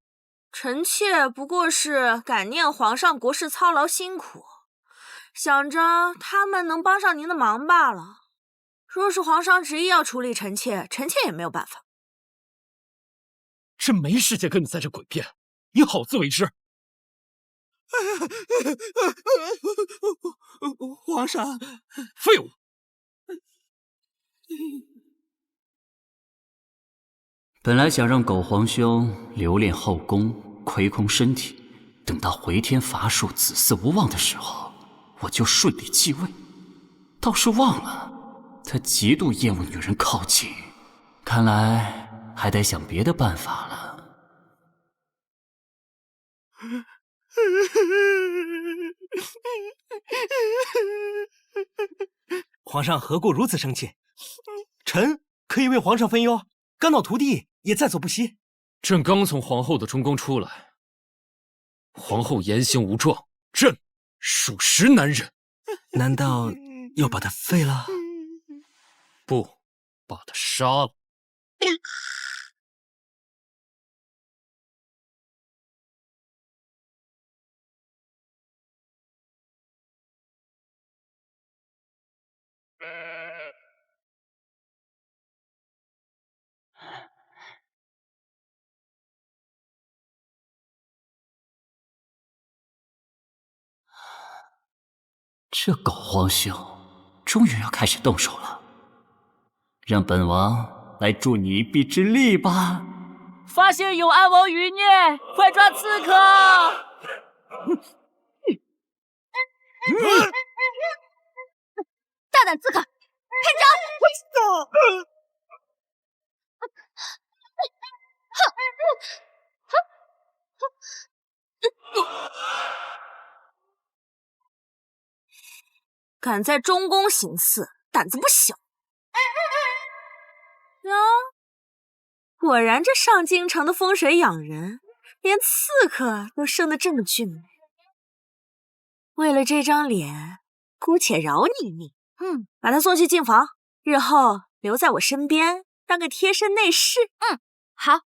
臣妾不过是感念皇上国事操劳辛苦，想着他们能帮上您的忙罢了。若是皇上执意要处理臣妾，臣妾也没有办法。朕没时间跟你在这诡辩，你好自为之。皇上，废物！本来想让狗皇兄留恋后宫，亏空身体，等到回天乏术、子嗣无望的时候，我就顺利继位。倒是忘了，他极度厌恶女人靠近，看来还得想别的办法了。皇上何故如此生气？臣可以为皇上分忧，肝脑涂地也在所不惜。朕刚从皇后的中宫出来，皇后言行无状，朕属实难忍。难道要把她废了？不，把她杀了。这狗皇兄终于要开始动手了，让本王来助你一臂之力吧！发现有安王余孽，快抓刺客！大胆刺客，开招！敢在中宫行刺，胆子不小。啊，果然这上京城的风水养人，连刺客都生得这么俊美。为了这张脸，姑且饶你一命。把他送去禁房，日后留在我身边，当个贴身内侍。好，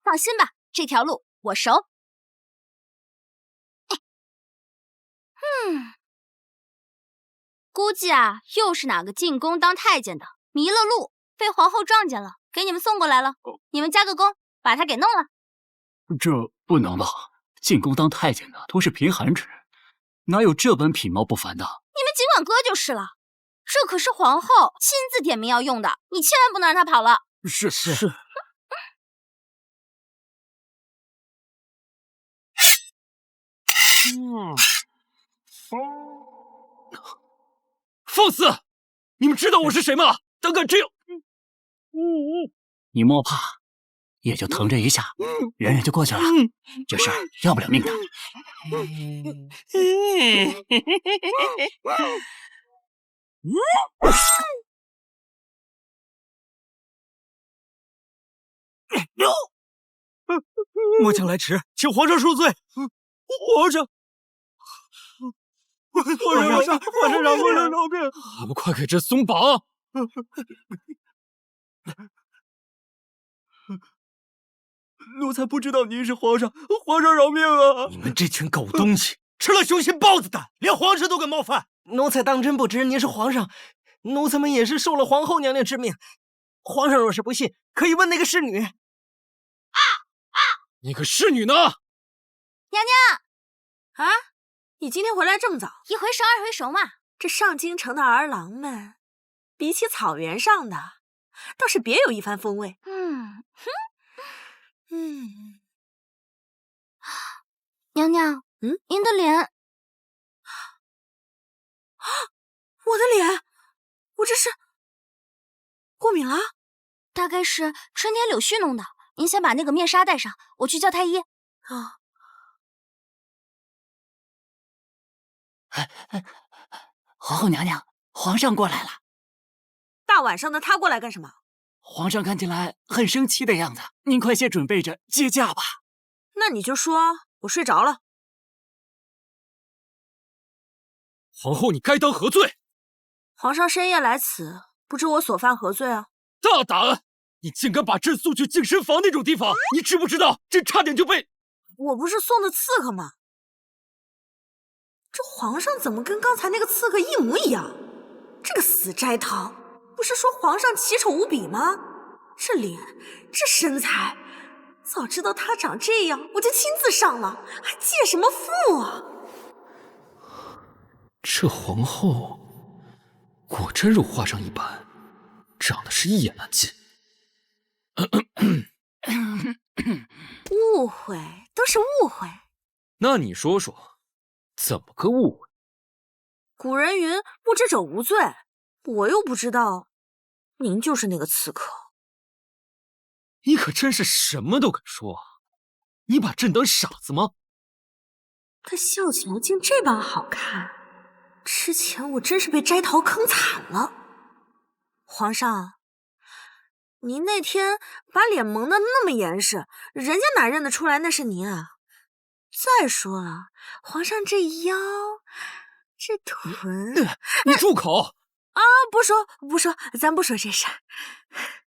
放心吧，这条路我熟。估计啊，又是哪个进宫当太监的迷了路，被皇后撞见了，给你们送过来了。你们加个工，把他给弄了。不能吧？进宫当太监的都是贫寒之人，哪有这般品貌不凡的？你们尽管搁就是了。这可是皇后亲自点名要用的，你千万不能让她跑了。是。放肆！你们知道我是谁吗？胆敢这样！你莫怕，也就疼这一下，忍忍就过去了。这事儿要不了命的。末将来迟，请皇上恕罪。皇上，饶命！还不快给朕松绑！奴才不知道您是皇上，皇上饶命啊！你们这群狗东西，吃了雄心豹子胆，连皇上都敢冒犯！奴才当真不知您是皇上，奴才们也是受了皇后娘娘之命。皇上若是不信，可以问那个侍女。那个侍女呢？娘娘啊，你今天回来这么早？一回生二回熟嘛。这上京城的儿郎们，比起草原上的，倒是别有一番风味。娘娘，您的脸，我的脸，我这是过敏了？大概是春天柳絮弄的。您先把那个面纱戴上，我去叫太医。皇后娘娘，皇上过来了。大晚上的他过来干什么？皇上看起来很生气的样子，您快些准备着接驾吧。那你就说我睡着了。皇后，你该当何罪？皇上深夜来此，不知我所犯何罪啊？大胆！你竟敢把朕送去净身房那种地方！你知不知道，朕差点就被……我不是送的刺客吗？这皇上怎么跟刚才那个刺客一模一样？这个死摘桃，不是说皇上奇丑无比吗？这脸，这身材，早知道他长这样，我就亲自上了，还借什么腹啊？这皇后果真如画上一般，长得是一眼难尽。误会都是误会。那你说说，怎么个误会？古人云不知者无罪，我又不知道您就是那个刺客。你可真是什么都敢说啊！你把朕当傻子吗？他笑起来竟这般好看，之前我真是被摘桃坑惨了。皇上，您那天把脸蒙得那么严实，人家哪认得出来那是您啊？再说了，皇上这腰，这臀……你住口！啊，不说，咱不说这事儿。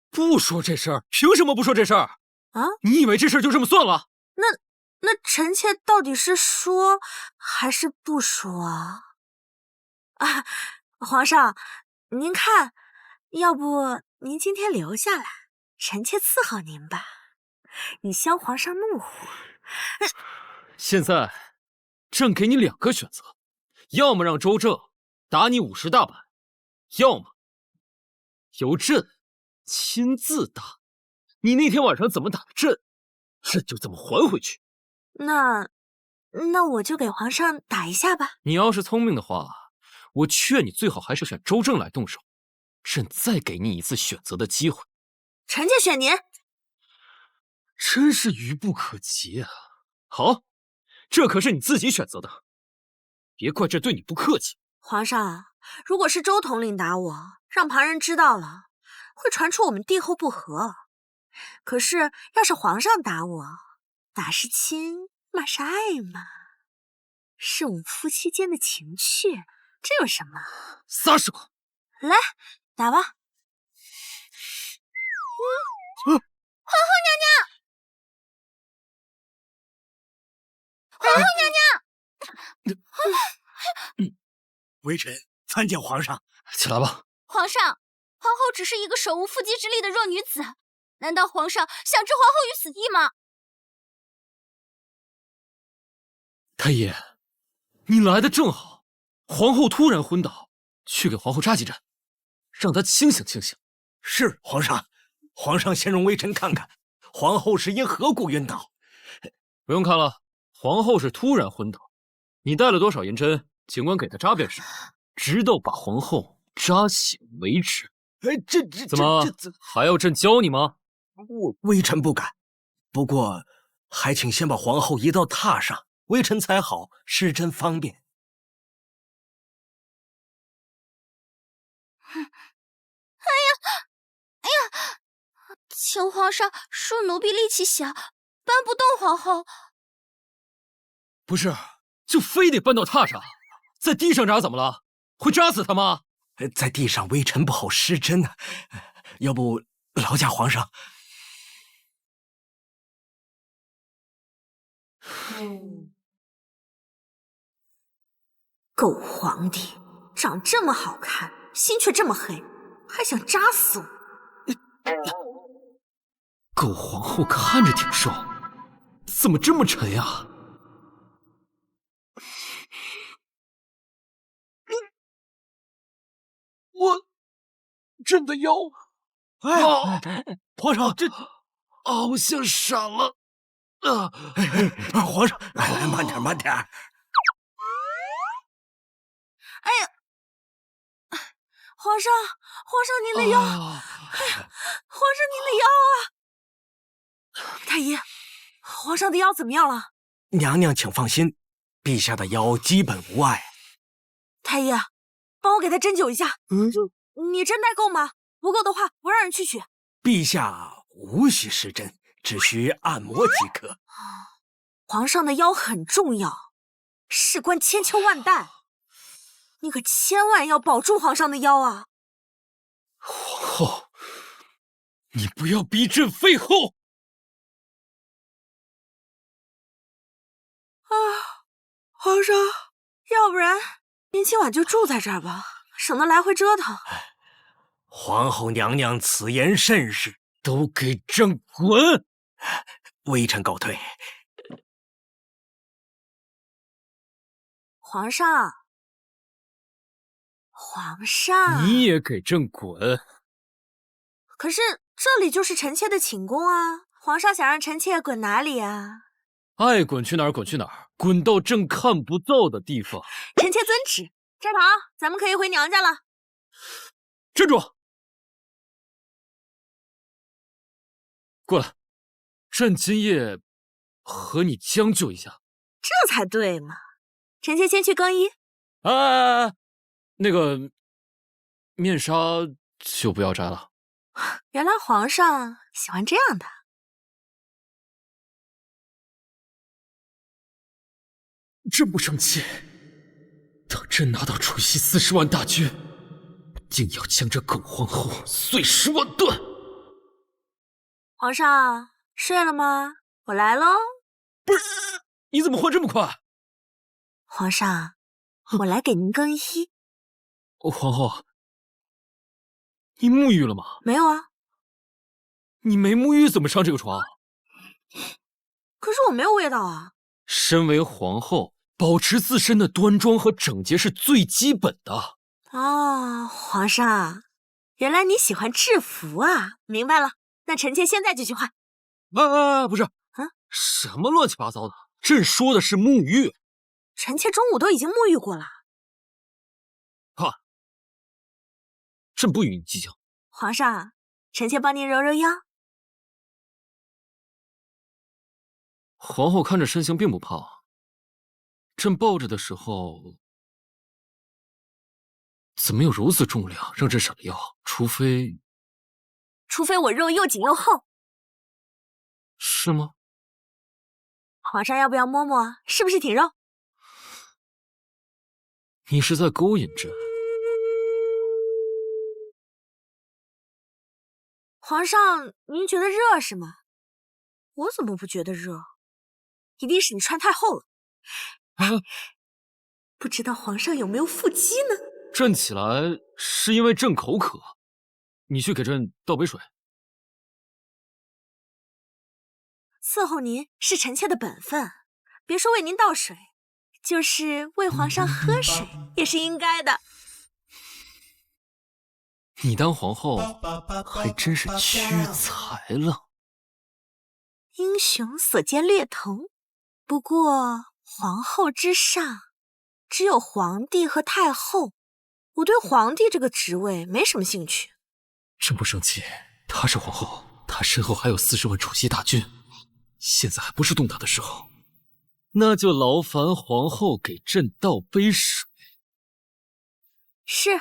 不说这事儿，凭什么不说这事儿？啊？你以为这事儿就这么算了？那臣妾到底是说还是不说啊？啊，皇上，您看，要不您今天留下来，臣妾伺候您吧，以消皇上怒火。现在，朕给你2个选择，要么让周正打你50大板，要么由朕亲自打。你那天晚上怎么打的朕，朕就怎么还回去。那我就给皇上打一下吧。你要是聪明的话，我劝你最好还是选周正来动手，朕再给你一次选择的机会。臣妾选您。真是愚不可及啊！好，这可是你自己选择的，别怪朕对你不客气。皇上，如果是周统领打我，让旁人知道了，会传出我们帝后不和。可是要是皇上打我，打是亲，骂是爱嘛，是我们夫妻间的情趣，这有什么？撒手！来，打吧。皇后娘娘，皇后娘娘，微臣参见皇上。起来吧。皇上，皇后只是一个手无缚鸡之力的弱女子，难道皇上想置皇后于死地吗？太医，你来的正好，皇后突然昏倒，去给皇后扎几针，让她清醒清醒。是皇上，皇上先容微臣看看，皇后是因何故晕倒。不用看了，皇后是突然昏倒，你带了多少银针，尽管给她扎便是，直到把皇后扎醒为止。这怎么还要朕教你吗？微臣不敢，不过还请先把皇后移到榻上，微臣才好施针方便。哎呀！请皇上恕奴婢力气小，搬不动皇后。不是，就非得搬到榻上，在地上扎怎么了？会扎死她吗？在地上微臣不好施针啊，要不劳驾皇上。狗皇帝长这么好看，心却这么黑，还想扎死我。狗皇后看着挺瘦，怎么这么沉呀？朕的腰，皇上，这好像闪了。皇上，慢点，慢点。哎呀，皇上，您的腰，皇上您的腰啊！太医，皇上的腰怎么样了？娘娘请放心，陛下的腰基本无碍。太医，帮我给他针灸一下。你针带够吗？不够的话，我让人去取。陛下无需施针，只需按摩即可。皇上的腰很重要，事关千秋万代，你可千万要保住皇上的腰啊！皇后，你不要逼朕废后！皇上，要不然您今晚就住在这儿吧，省得来回折腾。皇后娘娘此言甚是，都给朕滚！微臣告退。皇上，你也给朕滚！可是这里就是臣妾的寝宫啊，皇上想让臣妾滚哪里啊？爱滚去哪儿滚去哪儿，滚到朕看不到的地方。臣妾遵旨。斋堂，咱们可以回娘家了。站住！过来，朕今夜和你将就一下。这才对嘛！臣妾先去更衣。哎，那个面纱就不要摘了。原来皇上喜欢这样的。朕不生气，等朕拿到储西40万大军，定要将这狗皇后碎尸万段。皇上睡了吗？我来喽。不是，你怎么换这么快？皇上，我来给您更衣。皇后，你沐浴了吗？没有啊。你没沐浴怎么上这个床？可是我没有味道啊。身为皇后，保持自身的端庄和整洁是最基本的。哦，皇上，原来你喜欢制服啊！明白了，那臣妾现在就去换。不是，什么乱七八糟的？朕说的是沐浴。臣妾中午都已经沐浴过了。朕不与你计较。皇上，臣妾帮您揉揉腰。皇后看着身形并不胖，朕抱着的时候怎么有如此重量，让朕闪了腰？除非我肉又紧又厚。是吗？皇上要不要摸摸？是不是挺肉？你是在勾引朕？皇上，您觉得热是吗？我怎么不觉得热？一定是你穿太厚了。不知道皇上有没有腹肌呢？朕起来是因为朕口渴，你去给朕倒杯水。伺候您是臣妾的本分，别说为您倒水，就是喂皇上喝水，也是应该的。你当皇后还真是屈才了。英雄所见略同，不过皇后之上，只有皇帝和太后。我对皇帝这个职位没什么兴趣。真不生气，她是皇后，她身后还有40万楚西大军，现在还不是动她的时候。那就劳烦皇后给朕倒杯水。是。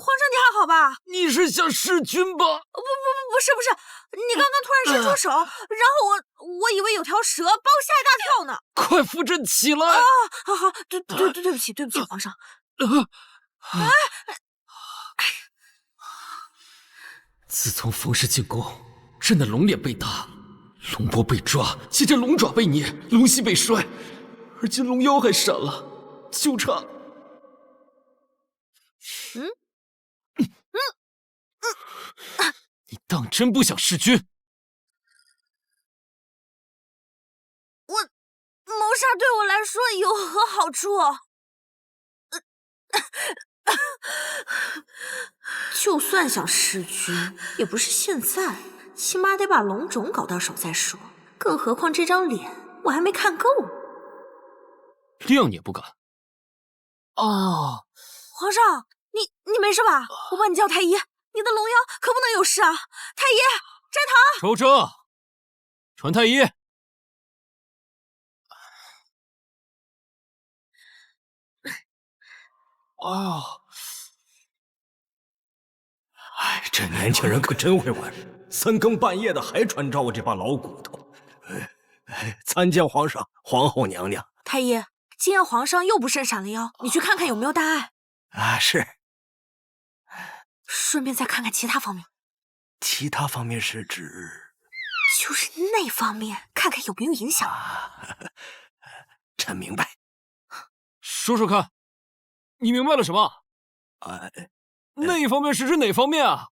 皇上你还好吧？你是想弑君吧？不是，你刚刚突然伸出手，然后我以为有条蛇把我吓一大跳呢。快扶朕起来！好，对不起，皇上。自从冯氏进宫，朕的龙脸被打，龙脖被抓，接着龙爪被捏，龙膝被摔，而今龙腰还闪了，就差……你当真不想弑君？谋杀对我来说有何好处？就算想弑君，也不是现在，起码得把龙种搞到手再说。更何况这张脸我还没看够。亮也不敢。皇上，你没事吧？我帮你叫太医，你的龙腰可不能有事啊！太医，斋堂。周正，传太医。这年轻人可真会玩，3更半夜的还传召我这把老骨头。参见皇上、皇后娘娘。太医，今夜皇上又不慎闪了腰，你去看看有没有大碍。是。顺便再看看其他方面。其他方面是指？就是那方面，看看有没有影响。臣明白。说说看，你明白了什么？那一方面是指哪方面啊？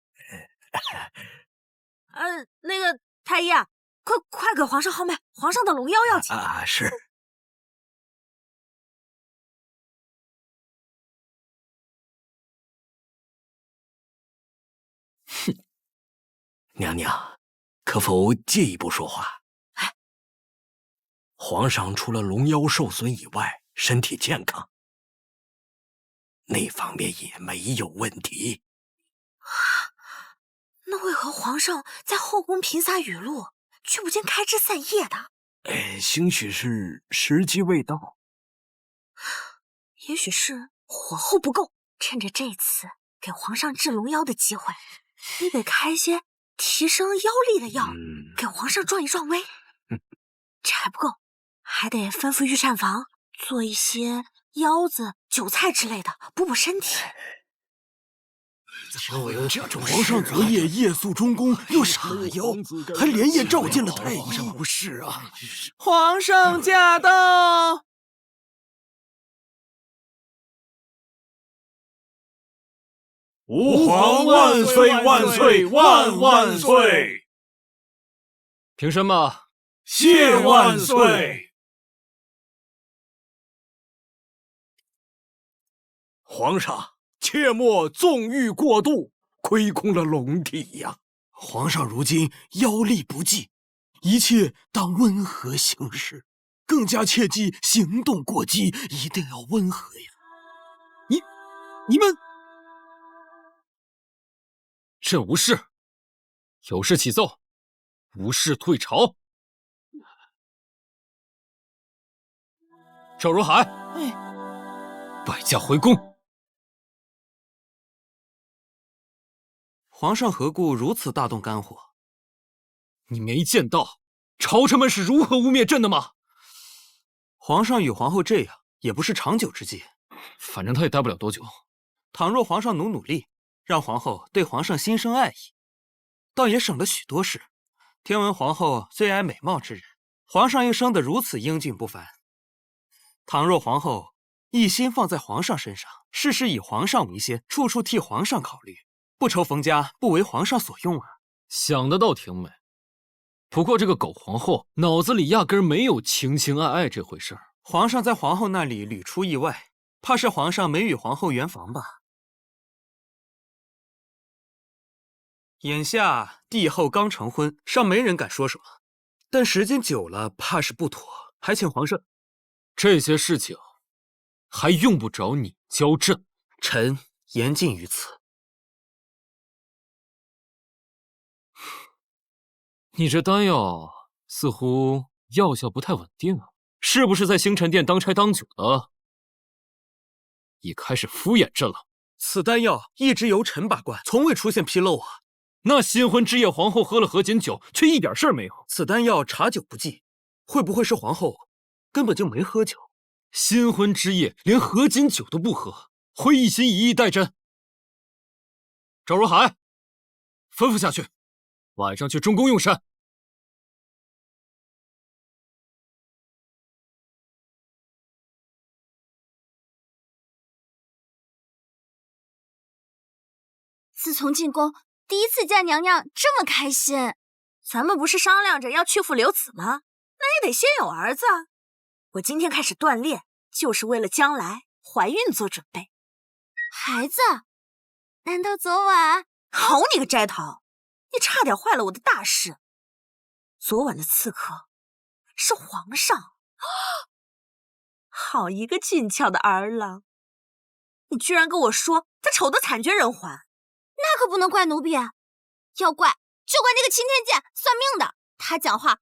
那个太医啊，快给皇上号脉，皇上的龙腰要紧。是。哼，娘娘，可否进一步说话？皇上除了龙腰受损以外，身体健康。那方面也没有问题。那为何皇上在后宫频撒雨露，却不见开枝散叶的？兴许是时机未到，也许是火候不够。趁着这次给皇上治龙腰的机会，你得开些提升腰力的药，给皇上壮一壮威。这还不够，还得吩咐御膳房做一些腰子、韭菜之类的，补补身体。皇上昨夜夜宿中宫，又傻了腰，还连夜召见了太医。不是啊！皇上驾到！吾皇万岁万岁万万岁！平身吧。谢万岁！皇上，切莫纵欲过度，亏空了龙体呀！皇上如今腰力不济，一切当温和行事，更加切忌行动过激，一定要温和呀！你们，朕无事，有事启奏，无事退朝。赵如海，摆驾回宫。皇上何故如此大动肝火？你没见到朝臣们是如何污蔑朕的吗？皇上与皇后这样也不是长久之计，反正他也待不了多久。倘若皇上努力，让皇后对皇上心生爱意，倒也省了许多事。听闻皇后最爱美貌之人，皇上又生得如此英俊不凡。倘若皇后一心放在皇上身上，事事以皇上为先，处处替皇上考虑，不愁冯家不为皇上所用啊！想的倒挺美，不过这个狗皇后脑子里压根儿没有情情爱爱这回事儿。皇上在皇后那里屡出意外，怕是皇上没与皇后圆房吧？眼下帝后刚成婚，尚没人敢说什么，但时间久了，怕是不妥，还请皇上。这些事情还用不着你教朕，臣言尽于此。你这丹药似乎药效不太稳定啊，是不是在星辰殿当差当久了，已开始敷衍朕了？此丹药一直由臣把关，从未出现纰漏啊。那新婚之夜，皇后喝了合卺酒，却一点事儿没有。此丹药查酒不忌，会不会是皇后根本就没喝酒？新婚之夜连合卺酒都不喝，会一心一意待朕？赵如海，吩咐下去，晚上去中宫用膳。自从进宫，第一次见娘娘这么开心。咱们不是商量着要去父留子吗？那也得先有儿子。我今天开始锻炼，就是为了将来怀孕做准备。孩子？难道昨晚……好你个斋桃，你差点坏了我的大事。昨晚的刺客是皇上，好一个俊俏的儿郎！你居然跟我说他丑得惨绝人寰。那可不能怪奴婢，要怪就怪那个钦天监算命的，他讲话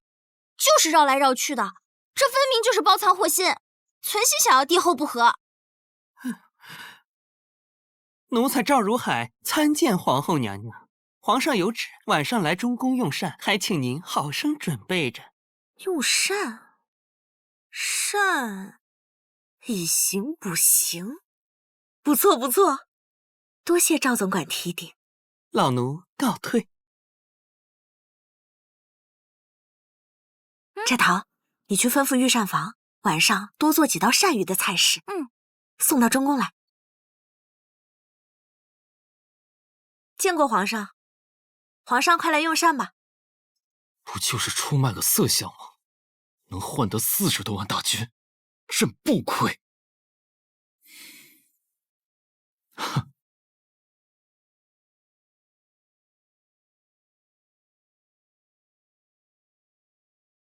就是绕来绕去的，这分明就是包藏祸心，存心想要帝后不和。奴才赵如海参见皇后娘娘，皇上有旨，晚上来中宫用膳，还请您好生准备着。用膳？膳以形补形，不错不错。多谢赵总管提点，老奴告退。斋桃，你去吩咐御膳房，晚上多做几道鳝鱼的菜式，送到中宫来。见过皇上，皇上快来用膳吧。不就是出卖了色相吗？能换得40多万大军，朕不亏。哼。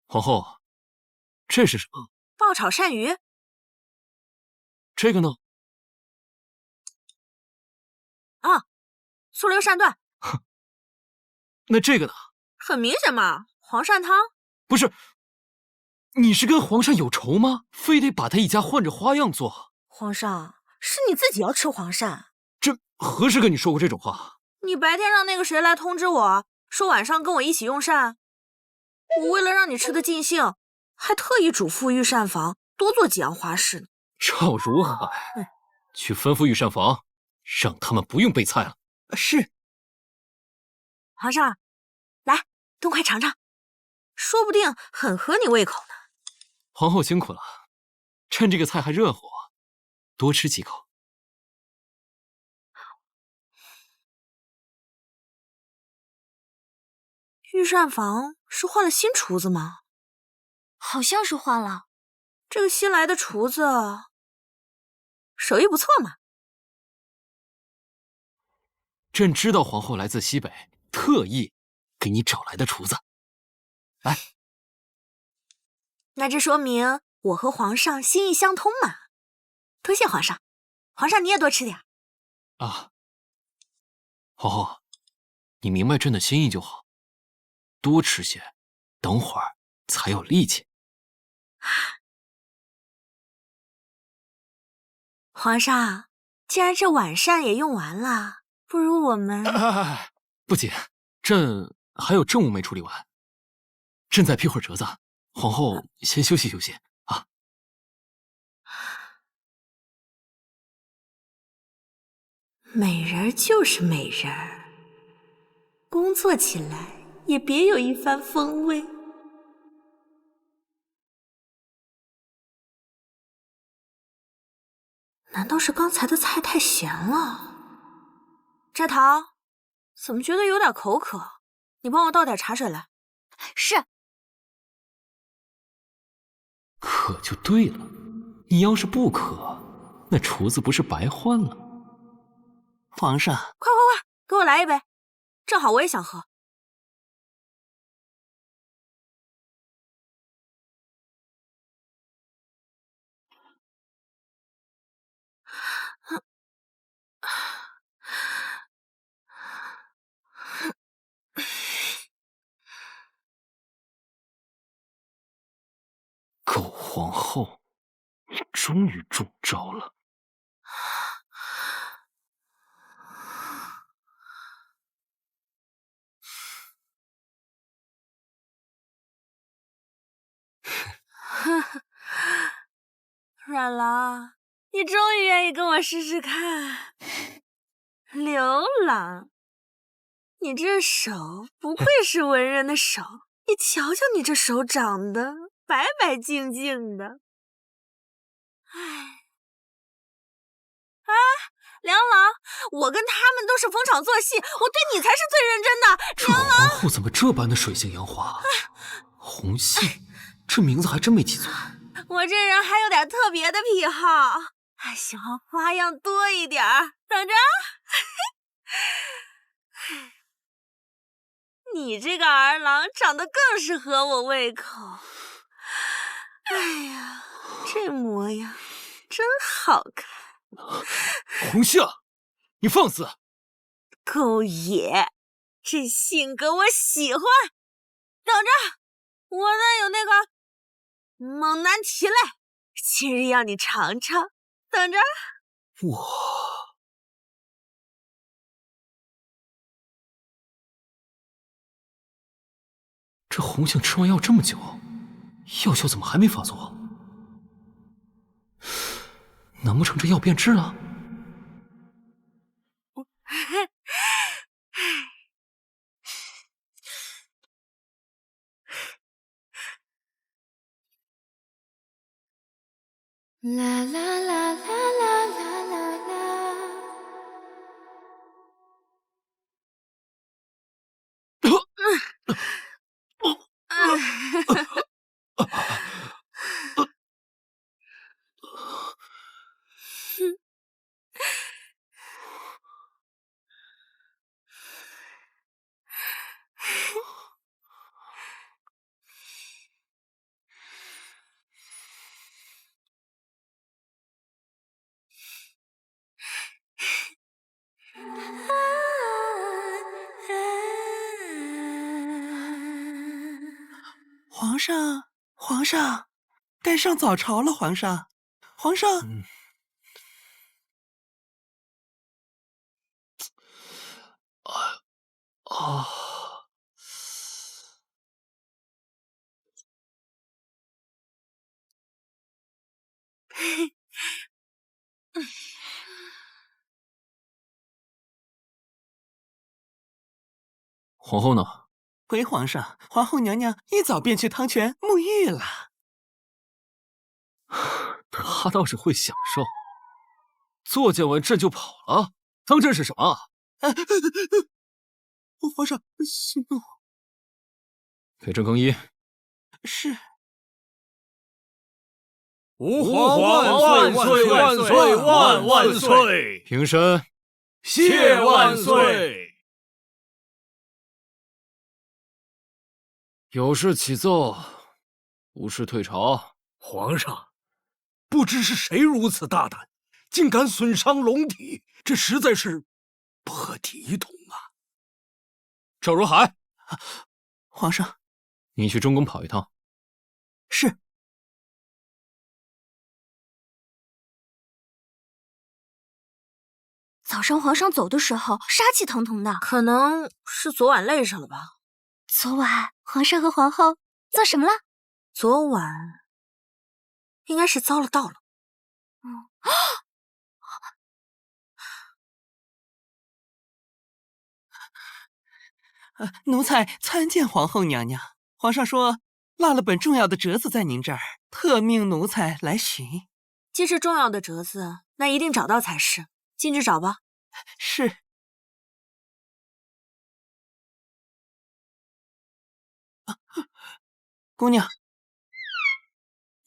皇后，这是什么？爆炒鳝鱼。这个呢？啊，醋溜鳝段。哼，那这个呢？很明显嘛，黄鳝汤。不是，你是跟皇上有仇吗？非得把他一家换着花样做？皇上，是你自己要吃黄鳝。朕何时跟你说过这种话？你白天让那个谁来通知我说晚上跟我一起用膳。我为了让你吃得尽兴，还特意嘱咐御膳房多做几样花式呢。赵如海，去吩咐御膳房，让他们不用备菜了。是。皇上，来，东快尝尝，说不定很合你胃口呢。皇后辛苦了，趁这个菜还热乎，多吃几口。御膳房是换了新厨子吗？好像是换了。这个新来的厨子手艺不错嘛。朕知道皇后来自西北，特意给你找来的厨子。来，那这说明我和皇上心意相通嘛。多谢皇上，皇上你也多吃点。啊，皇后，你明白朕的心意就好。多吃些，等会儿才有力气。皇上，既然这晚膳也用完了，不如我们……不急，朕还有政务没处理完。朕再批会儿折子，皇后先休息休息啊。美人就是美人，工作起来也别有一番风味。难道是刚才的菜太咸了？斋桃，怎么觉得有点口渴？你帮我倒点茶水来。是。渴就对了，你要是不渴，那厨子不是白换了？皇上，快，给我来一杯，正好我也想喝。狗皇后，你终于中招了。软狼，你终于愿意跟我试试看。刘郎，你这手不愧是文人的手，你瞧瞧你这手长得白白净净的。梁郎，我跟他们都是逢场作戏，我对你才是最认真的。这皇后怎么这般的水性杨花？红杏，这名字还真没记错。我这人还有点特别的癖好，还喜欢花样多一点儿。等着，你这个儿郎长得更是合我胃口。哎呀，这模样真好看。红杏，你放肆！狗爷，这性格我喜欢。等着，我那有那个猛男蹄类，今日要你尝尝。等着。这红杏吃完药这么久，药效怎么还没发作？难不成这药变质了？啦啦啦啦啦啦啦啦！皇上，该上早朝了。皇上，皇后呢？回皇上，皇后娘娘一早便去汤泉沐浴了。她倒是会享受，作践完朕就跑了，当朕是什么？皇上息怒。给朕更衣。是。吾皇万岁万岁万万岁！平身。谢万岁！有事启奏，无事退朝。皇上，不知是谁如此大胆，竟敢损伤龙体，这实在是不合体统啊！赵如海，皇上，你去中宫跑一趟。是。早上皇上走的时候，杀气腾腾的，可能是昨晚累上了吧。昨晚皇上和皇后做什么了？昨晚应该是遭了盗了。奴才参见皇后娘娘。皇上说落了本重要的折子在您这儿，特命奴才来寻。既是重要的折子，那一定找到才是。进去找吧。是。姑娘，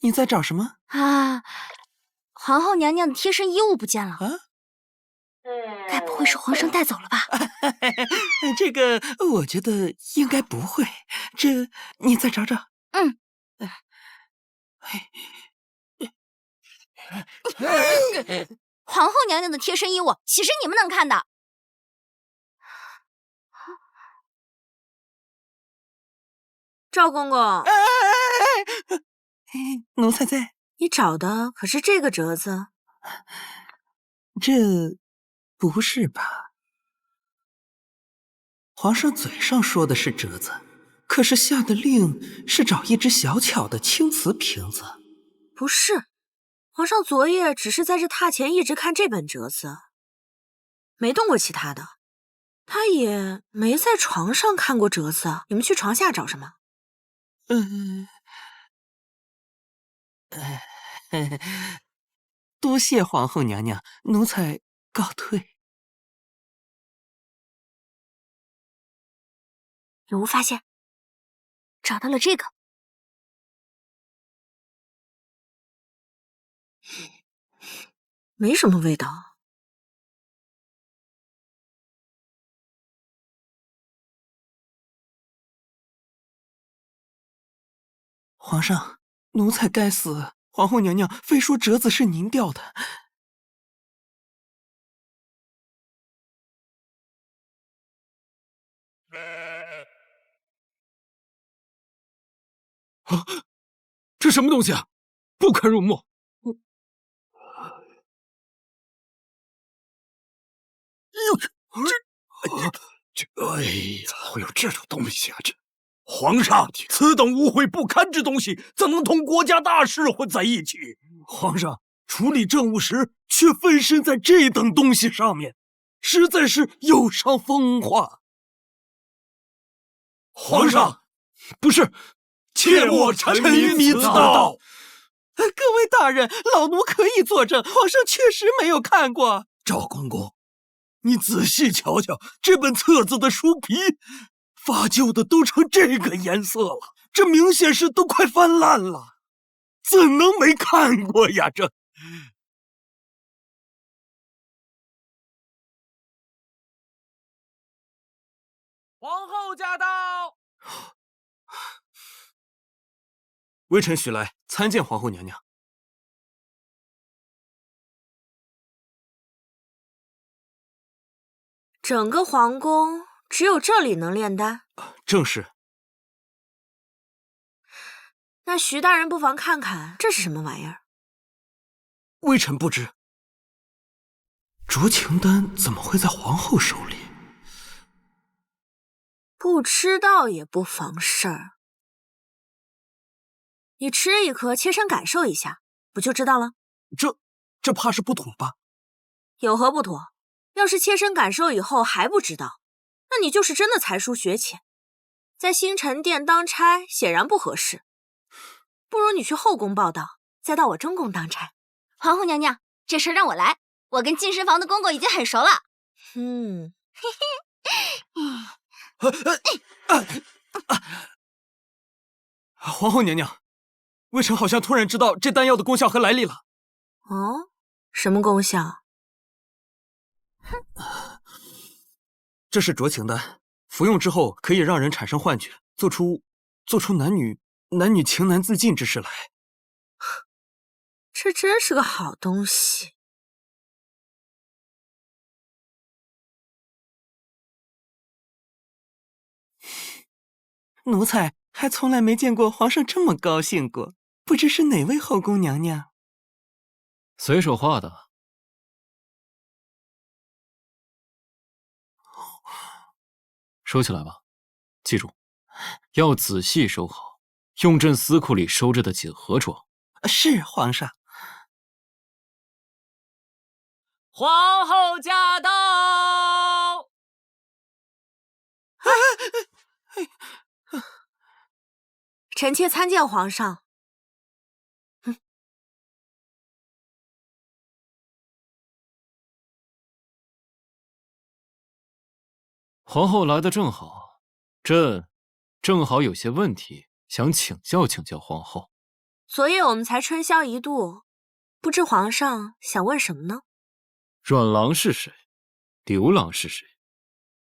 你在找什么啊？皇后娘娘的贴身衣物不见了啊？该不会是皇上带走了吧？这个，我觉得应该不会。这，你再找找。嗯。皇后娘娘的贴身衣物，岂是你们能看的？赵公公，奴才在。你找的可是这个折子？这不是吧？皇上嘴上说的是折子，可是下的令是找一只小巧的青瓷瓶子。不是，皇上昨夜只是在这榻前一直看这本折子，没动过其他的。他也没在床上看过折子，你们去床下找什么？多谢皇后娘娘，奴才告退。有无发现？找到了这个。没什么味道。皇上，奴才该死，皇后娘娘非说折子是您掉的。啊！这什么东西啊？不堪入目！哎呀，怎会有这种东西啊！这皇上，此等污秽不堪之东西，怎能同国家大事混在一起？皇上处理政务时，却分身在这等东西上面，实在是有伤风化。皇上，不是，切莫沉迷此道。各位大人，老奴可以作证，皇上确实没有看过。赵公公，你仔细瞧瞧这本册子的书皮，发旧的都成这个颜色了，这明显是都快翻烂了，怎能没看过呀？这皇后驾到！微臣许来参见皇后娘娘。整个皇宫只有这里能炼丹？正是。那徐大人不妨看看这是什么玩意儿？微臣不知。酌情丹怎么会在皇后手里？不知道也不妨事儿。你吃一颗，切身感受一下，不就知道了？这怕是不妥吧？有何不妥？要是切身感受以后还不知道，那你就是真的才疏学浅，在星辰殿当差显然不合适。不如你去后宫报道，再到我中宫当差。皇后娘娘，这事让我来，我跟净身房的公公已经很熟了。皇后娘娘，微臣好像突然知道这丹药的功效和来历了。哦，什么功效？这是酌情丹，服用之后可以让人产生幻觉，做出男女情难自禁之事来。这真是个好东西。奴才还从来没见过皇上这么高兴过，不知是哪位后宫娘娘？随手画的。收起来吧，记住，要仔细收好，用朕司库里收着的锦盒装。是皇上。皇后驾到！臣妾参见皇上。皇后来的正好，朕正好有些问题想请教请教皇后。所以我们才春宵一度，不知皇上想问什么呢？阮郎是谁？刘郎是谁？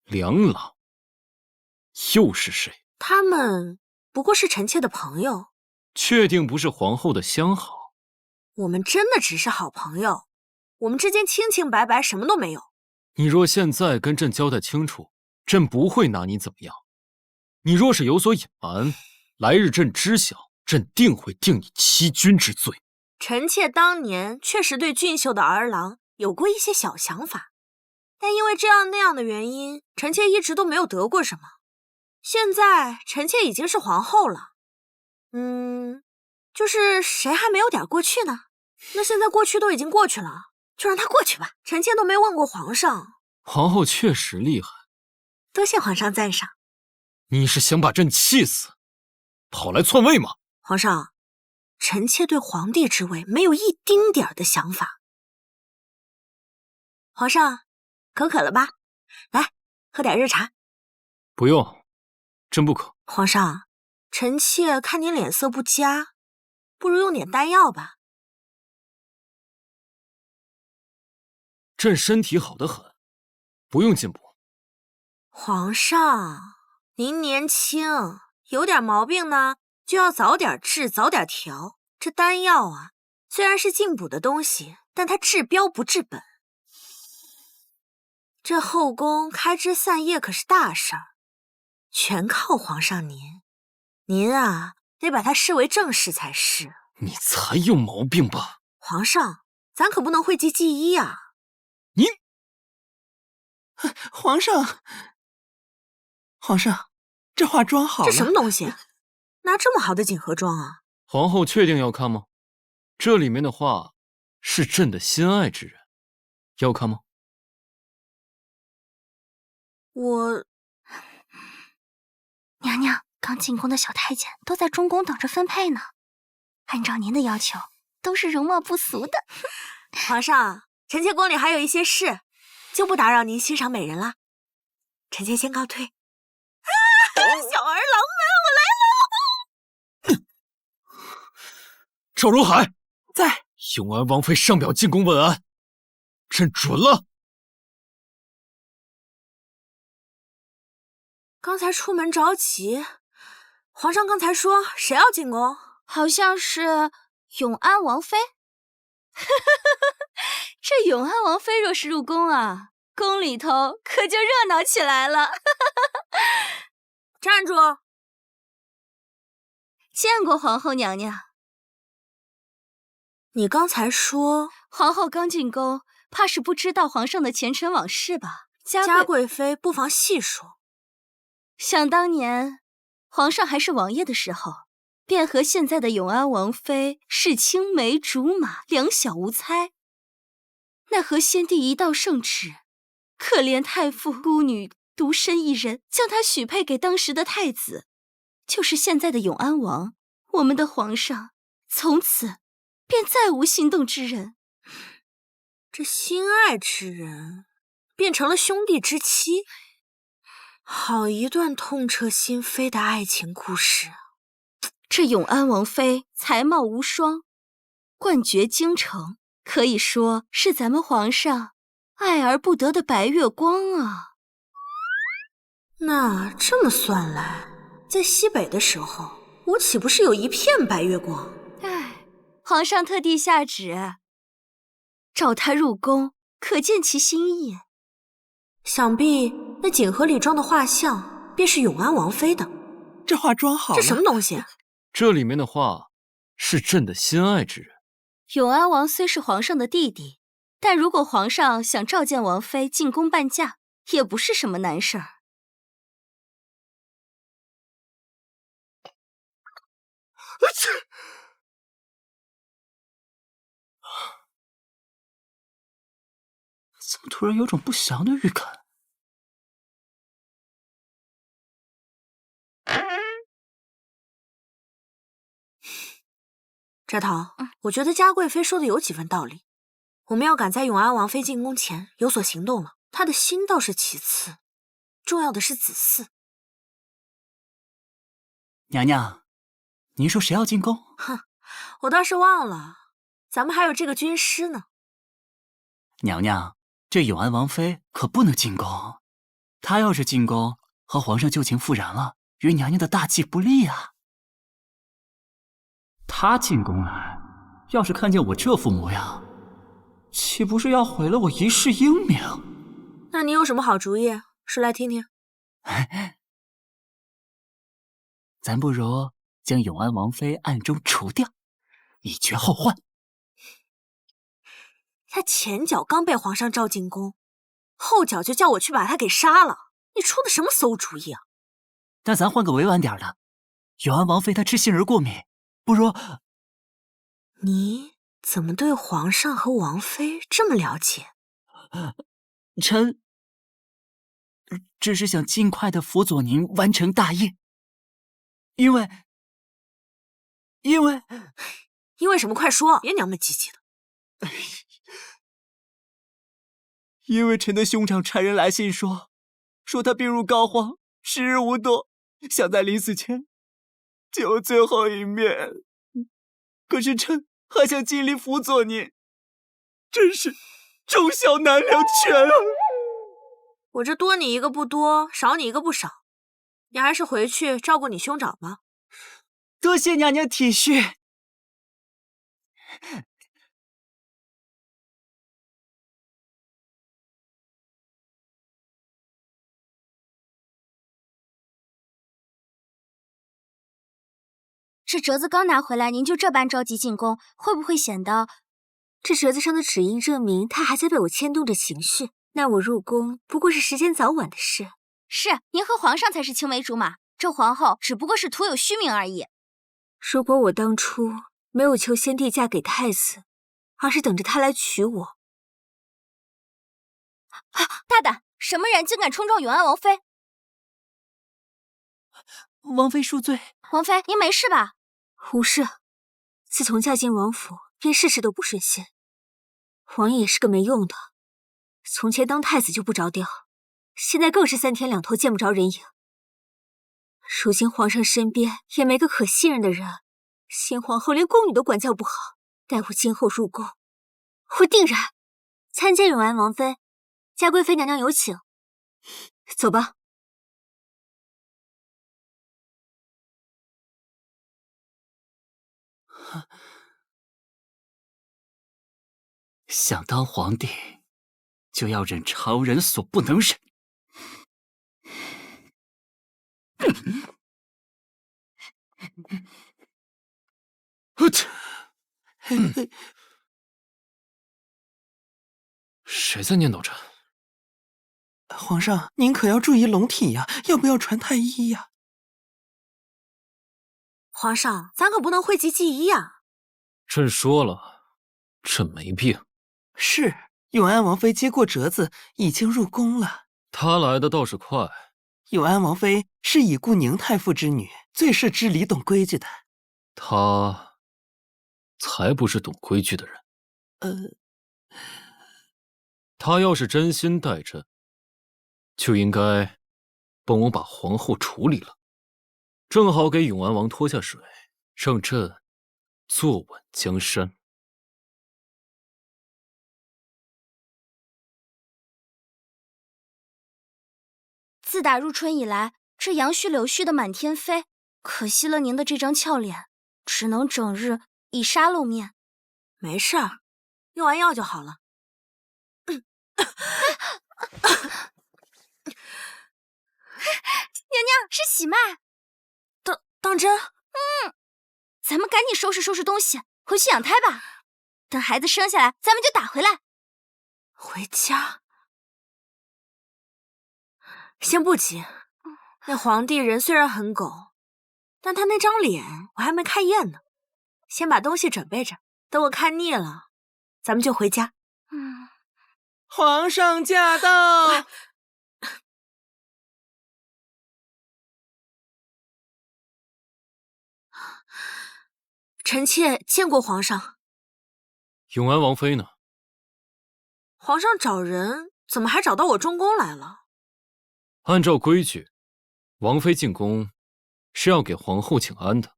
梁郎又是谁？他们不过是臣妾的朋友。确定不是皇后的相好？我们真的只是好朋友，我们之间清清白白，什么都没有。你若现在跟朕交代清楚，朕不会拿你怎么样。你若是有所隐瞒，来日朕知晓，朕定会定你欺君之罪。臣妾当年确实对俊秀的儿郎有过一些小想法，但因为这样那样的原因，臣妾一直都没有得过什么。现在臣妾已经是皇后了，就是谁还没有点过去呢？那现在过去都已经过去了，就让他过去吧。臣妾都没问过皇上。皇后确实厉害，多谢皇上赞赏。你是想把朕气死，跑来篡位吗？皇上，臣妾对皇帝之位没有一丁点的想法。皇上，口渴了吧？来，喝点热茶。不用，朕不渴。皇上，臣妾看您脸色不佳，不如用点丹药吧。朕身体好得很，不用进补。皇上，您年轻，有点毛病呢，就要早点治，早点调。这丹药啊，虽然是进补的东西，但它治标不治本。这后宫开枝散叶可是大事儿，全靠皇上您。您啊，得把它视为正事才是。你才有毛病吧？皇上，咱可不能讳疾忌医啊！你，皇上，这化妆好了。这什么东西？拿这么好的锦盒装啊？皇后确定要看吗？这里面的画是朕的心爱之人，要看吗？娘娘，刚进宫的小太监都在中宫等着分配呢。按照您的要求，都是容貌不俗的。皇上，臣妾宫里还有一些事，就不打扰您欣赏美人了。臣妾先告退。小儿郎们，我来了！赵如海在。永安王妃上表进宫问安，朕准了。刚才出门着急，皇上刚才说谁要进宫？好像是永安王妃。这永安王妃若是入宫啊，宫里头可就热闹起来了。站住！见过皇后娘娘。你刚才说皇后刚进宫，怕是不知道皇上的前尘往事吧？嘉贵妃不妨细说。想当年，皇上还是王爷的时候，便和现在的永安王妃是青梅竹马，两小无猜。奈何先帝一道圣旨，可怜太傅孤女独身一人，将她许配给当时的太子，就是现在的永安王。我们的皇上从此便再无心动之人。这心爱之人变成了兄弟之妻，好一段痛彻心扉的爱情故事。这永安王妃才貌无双，冠绝京城，可以说是咱们皇上爱而不得的白月光啊。那这么算来，在西北的时候，我岂不是有一片白月光？皇上特地下旨，召他入宫，可见其心意。想必那锦盒里装的画像，便是永安王妃的。这化妆好了。这什么东西？这里面的画是朕的心爱之人。永安王虽是皇上的弟弟，但如果皇上想召见王妃进宫伴驾，也不是什么难事儿。怎么突然有种不祥的预感？摘桃，我觉得嘉贵妃说的有几分道理。我们要赶在永安王妃进宫前有所行动了。她的心倒是其次，重要的是子嗣。娘娘，您说谁要进宫？哼，我倒是忘了，咱们还有这个军师呢。娘娘，这永安王妃可不能进宫。她要是进宫，和皇上旧情复燃了，与娘娘的大计不利啊。她进宫来，要是看见我这副模样，岂不是要毁了我一世英名？那你有什么好主意？说来听听。咱不如将永安王妃暗中除掉，以绝后患。他前脚刚被皇上召进宫，后脚就叫我去把他给杀了，你出的什么馊主意啊？那咱换个委婉点的，永安王妃她吃杏仁过敏，不如……你怎么对皇上和王妃这么了解？臣只是想尽快的辅佐您完成大业，因为什么？快说，别娘们唧唧的。因为臣的兄长差人来信说他病入膏肓，时日无多，想在临死前见我最后一面。可是臣还想尽力辅佐您，真是众小难两全啊！我这多你一个不多，少你一个不少，你还是回去照顾你兄长吧。多谢娘娘体恤。这折子刚拿回来，您就这般着急进宫，会不会显得……这折子上的指印证明他还在被我牵动着情绪，那我入宫不过是时间早晚的事。是，您和皇上才是青梅竹马，这皇后只不过是徒有虚名而已。如果我当初没有求先帝嫁给太子，而是等着他来娶我……大胆！什么人竟敢冲撞永安王妃？王妃恕罪。王妃，您没事吧？无事。自从嫁进王府，便事事都不顺心。王爷也是个没用的，从前当太子就不着调，现在更是3天2头见不着人影。如今皇上身边也没个可信任的人，新皇后连宫女都管教不好。待我今后入宫，我定然参见永安王妃。嘉贵妃娘娘有请。走吧。想当皇帝，就要忍常人所不能忍。谁在念叨着？皇上，您可要注意龙体呀，要不要传太医呀？皇上，咱可不能讳疾忌医呀。朕说了，朕没病。是，永安王妃接过折子，已经入宫了。她来的倒是快。永安王妃是已故宁太傅之女，最是知礼懂规矩的。她才不是懂规矩的人。她要是真心待朕，就应该帮我把皇后处理了，正好给永安王拖下水，让朕坐稳江山。自打入春以来，这杨絮柳絮的满天飞，可惜了您的这张俏脸，只能整日以纱露面。没事儿，用完药就好了。娘娘是喜脉，当真？咱们赶紧收拾收拾东西，回去养胎吧。等孩子生下来，咱们就打回来。回家？先不急，那皇帝人虽然很狗，但他那张脸我还没看厌呢。先把东西准备着，等我看腻了，咱们就回家。皇上驾到！臣妾见过皇上。永安王妃呢？皇上找人，怎么还找到我中宫来了？按照规矩，王妃进宫是要给皇后请安的。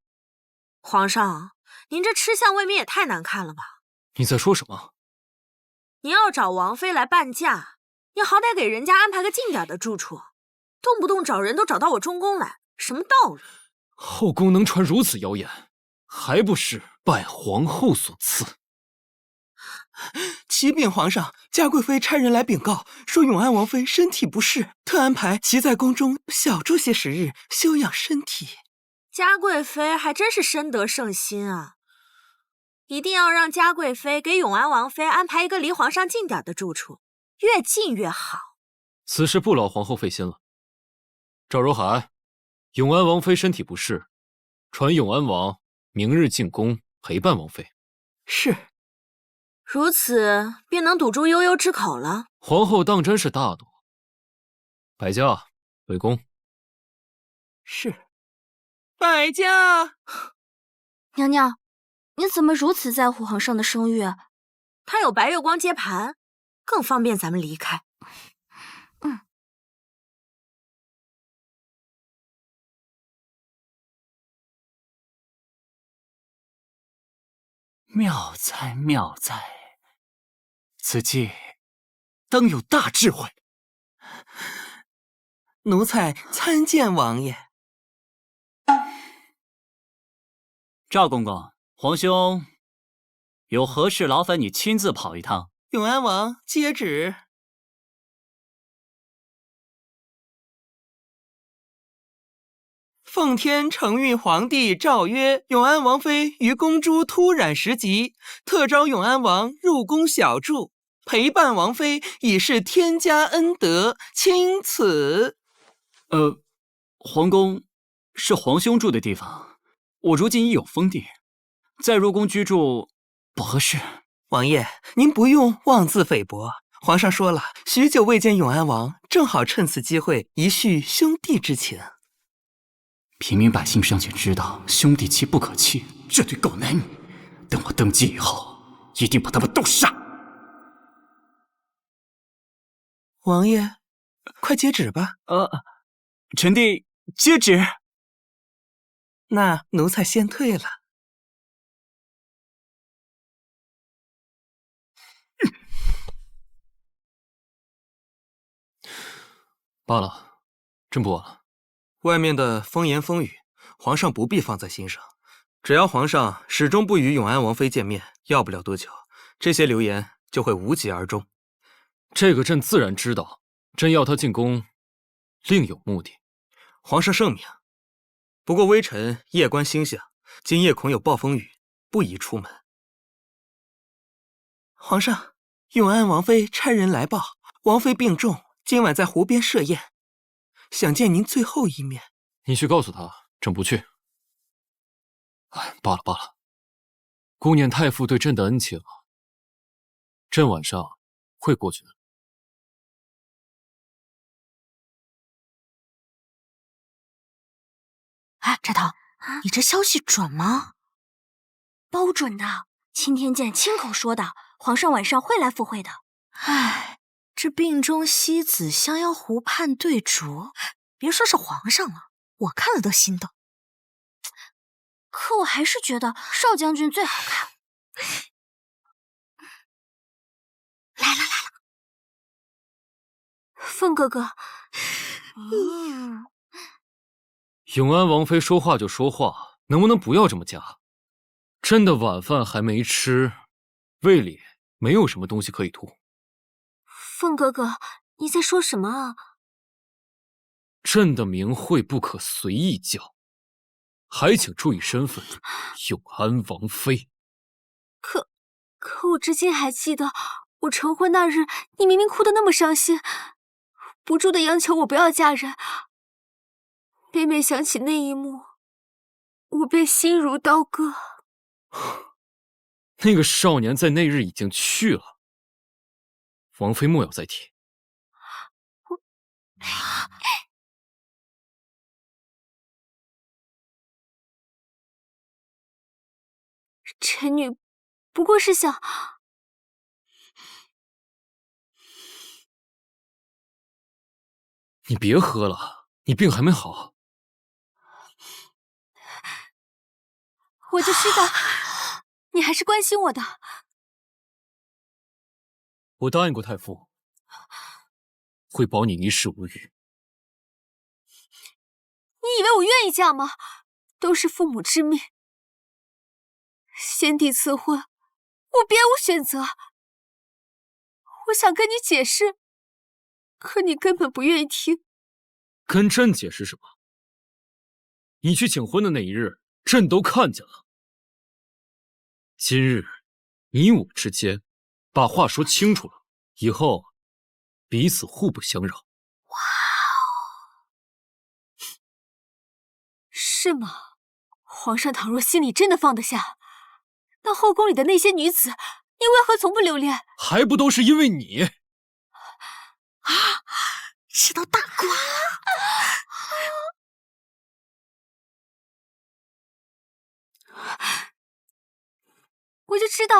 皇上，您这吃相未免也太难看了吧？你在说什么？您要找王妃来伴驾，你好歹给人家安排个近点的住处，动不动找人都找到我中宫来，什么道理？后宫能传如此谣言，还不是拜皇后所赐？启禀皇上，嘉贵妃差人来禀告，说永安王妃身体不适，特安排其在宫中小住些时日，休养身体。嘉贵妃还真是深得圣心啊！一定要让嘉贵妃给永安王妃安排一个离皇上近点的住处，越近越好。此事不劳皇后费心了。赵柔海，永安王妃身体不适，传永安王明日进宫陪伴王妃。是。如此便能堵住悠悠之口了。皇后当真是大度。摆驾回宫。是。摆驾。娘娘，你怎么如此在乎皇上的声誉？他有白月光接盘，更方便咱们离开。妙哉妙哉，此计当有大智慧。奴才参见王爷。赵公公，皇兄有何事劳烦你亲自跑一趟？永安王接旨。奉天承运皇帝诏曰：永安王妃于公诸突然时疾，特召永安王入宫小住，陪伴王妃已是天加恩德，钦此。皇宫是皇兄住的地方，我如今已有封地，再入宫居住不合适。王爷，您不用妄自菲薄。皇上说了，许久未见永安王，正好趁此机会一叙兄弟之情。平民百姓尚且知道兄弟妻不可欺，这对狗男女，等我登基以后，一定把他们都杀。王爷，快接旨吧。臣弟接旨。那奴才先退了。罢了，朕不晚了。外面的风言风语，皇上不必放在心上。只要皇上始终不与永安王妃见面，要不了多久，这些流言就会无疾而终。这个朕自然知道，朕要他进宫，另有目的。皇上圣明。不过微臣夜观星象，今夜恐有暴风雨，不宜出门。皇上，永安王妃差人来报，王妃病重，今晚在湖边设宴，想见您最后一面。你去告诉他，朕不去。罢了罢了，顾念太傅对朕的恩情，朕晚上会过去的。哎，摘桃，你这消息准吗？包准的，钦天监亲口说的，皇上晚上会来赴会的。哎，这病中西子相邀湖畔对酌，别说是皇上了，我看了都心动。可我还是觉得少将军最好看。来了来了，凤哥哥。永安王妃说话就说话，能不能不要这么假？朕的晚饭还没吃，胃里没有什么东西可以吐。凤哥哥，你在说什么啊？朕的名讳不可随意叫，还请注意身份，永安王妃。可我至今还记得，我成婚那日，你明明哭得那么伤心，不住地央求我不要嫁人。每每想起那一幕，我便心如刀割。那个少年在那日已经去了，王妃莫要再提。臣女不过是想……你别喝了，你病还没好。我就知道你还是关心我的。我答应过太傅，会保你一世无虞。你以为我愿意嫁吗？都是父母之命，先帝赐婚，我别无选择。我想跟你解释，可你根本不愿意听。跟朕解释什么？你去请婚的那一日，朕都看见了。今日你我之间把话说清楚了，以后彼此互不相扰。哇哦，是吗？皇上倘若心里真的放得下，那后宫里的那些女子，你为何从不留恋？还不都是因为你？啊，吃到大瓜了！我就知道，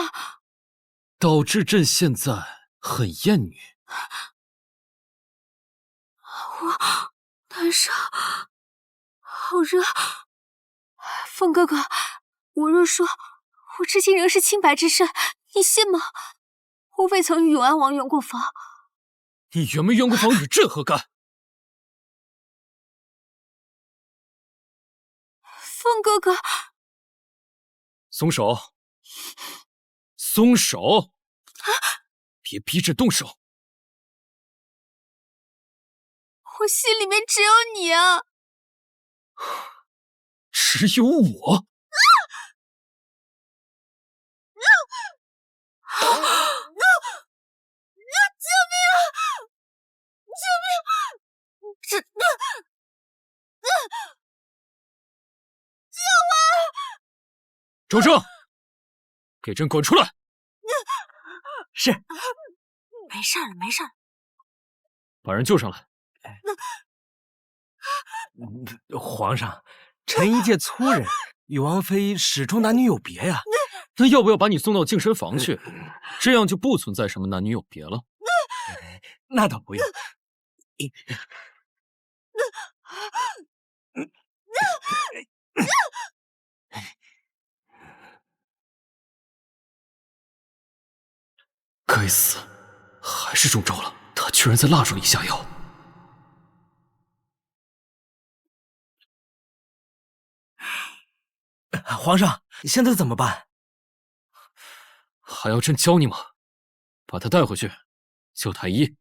导致朕现在很厌女。我难受，好热。凤哥哥，我若说我至今仍是清白之身，你信吗？我未曾与永安王圆过房。你圆没圆过房与朕何干？凤哥哥，松手！松手！别逼朕动手！我心里面只有你啊！只有我？救命啊！救命！救我！周正，给朕滚出来！是。没事了，没事了。把人救上来。皇上，臣一介粗人，与王妃始终男女有别呀。那要不要把你送到净身房去？这样就不存在什么男女有别了。那倒不用。该死，还是中招了！他居然在蜡烛里下药。皇上，现在怎么办？还要朕教你吗？把他带回去，叫太医。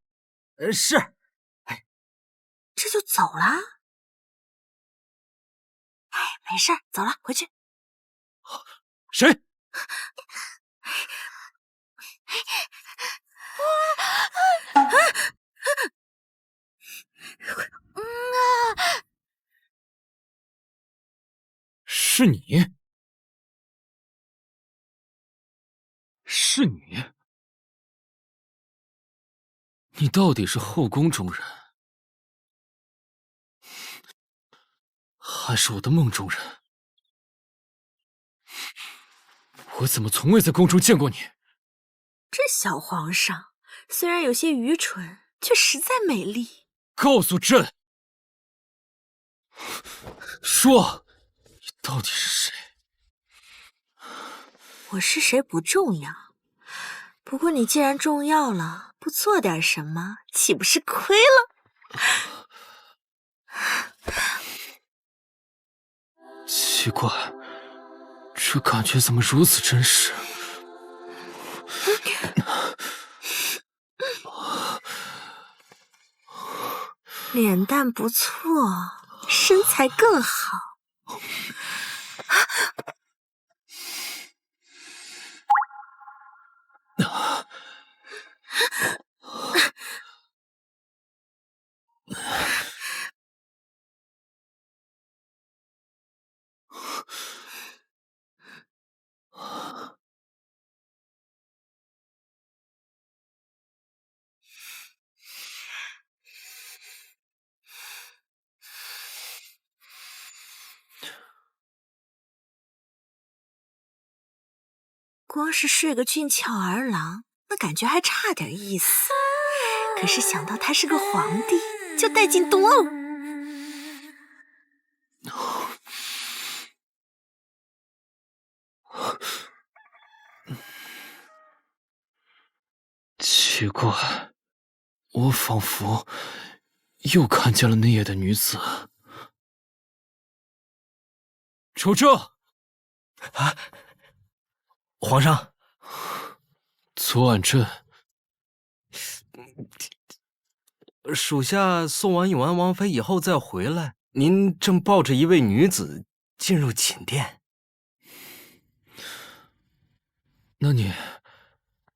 是。这就走了？哎，没事，走了，回去。谁？是你？是你？你到底是后宫中人，还是我的梦中人？我怎么从未在宫中见过你？这小皇上虽然有些愚蠢，却实在美丽。告诉朕，说，你到底是谁？我是谁不重要，不过你既然重要了，不做点什么，岂不是亏了？奇怪，这感觉怎么如此真实？脸蛋不错，身材更好。光是睡个俊俏儿郎，那感觉还差点意思。可是想到他是个皇帝，就带劲多了。奇怪，我仿佛又看见了那夜的女子。出车！啊！皇上，左婉朕，属下送完永安王妃以后再回来，您正抱着一位女子进入寝殿。那你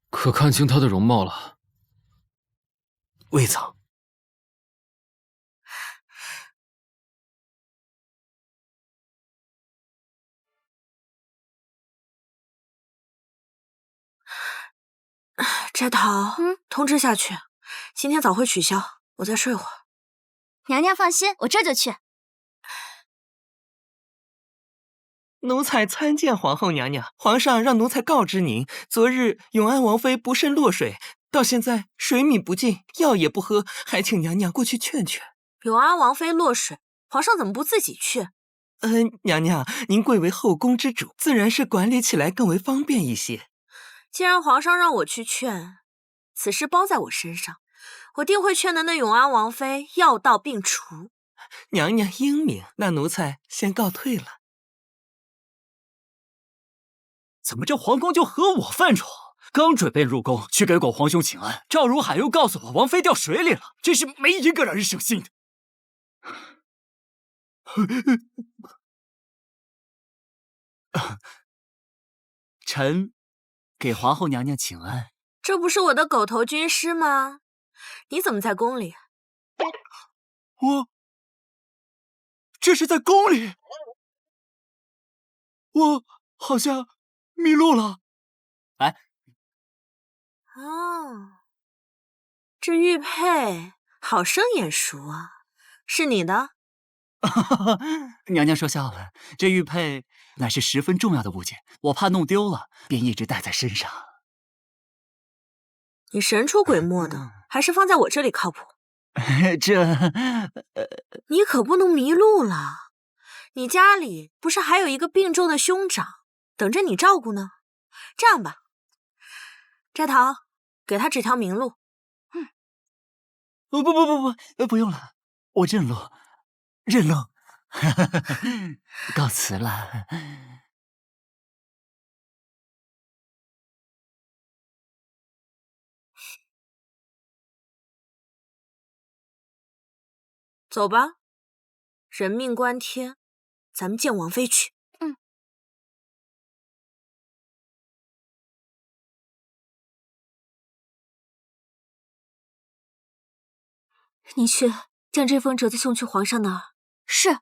可看清她的容貌了？未曾。摘桃，通知下去，今天早会取消，我再睡会儿。娘娘放心，我这就去。奴才参见皇后娘娘，皇上让奴才告知您，昨日永安王妃不慎落水，到现在水米不进，药也不喝，还请娘娘过去劝劝。永安王妃落水，皇上怎么不自己去？娘娘，您贵为后宫之主，自然是管理起来更为方便一些。既然皇上让我去劝，此事包在我身上，我定会劝得那永安王妃药到病除。娘娘英明，那奴才先告退了。怎么这皇宫就和我犯冲？刚准备入宫去给果皇兄请安，赵如海又告诉我王妃掉水里了，真是没一个让人省心的。臣给皇后娘娘请安。这不是我的狗头军师吗？你怎么在宫里？这是在宫里，我好像迷路了。哎，哦，这玉佩好生眼熟啊，是你的？娘娘说笑了，这玉佩乃是十分重要的物件，我怕弄丢了，便一直带在身上。你神出鬼没的，还是放在我这里靠谱。你可不能迷路了。你家里不是还有一个病重的兄长等着你照顾呢？这样吧，摘桃，给他指条明路。不用了，我认路。告辞了。走吧，人命关天，咱们见王妃去。你去将这封折子送去皇上那儿。是。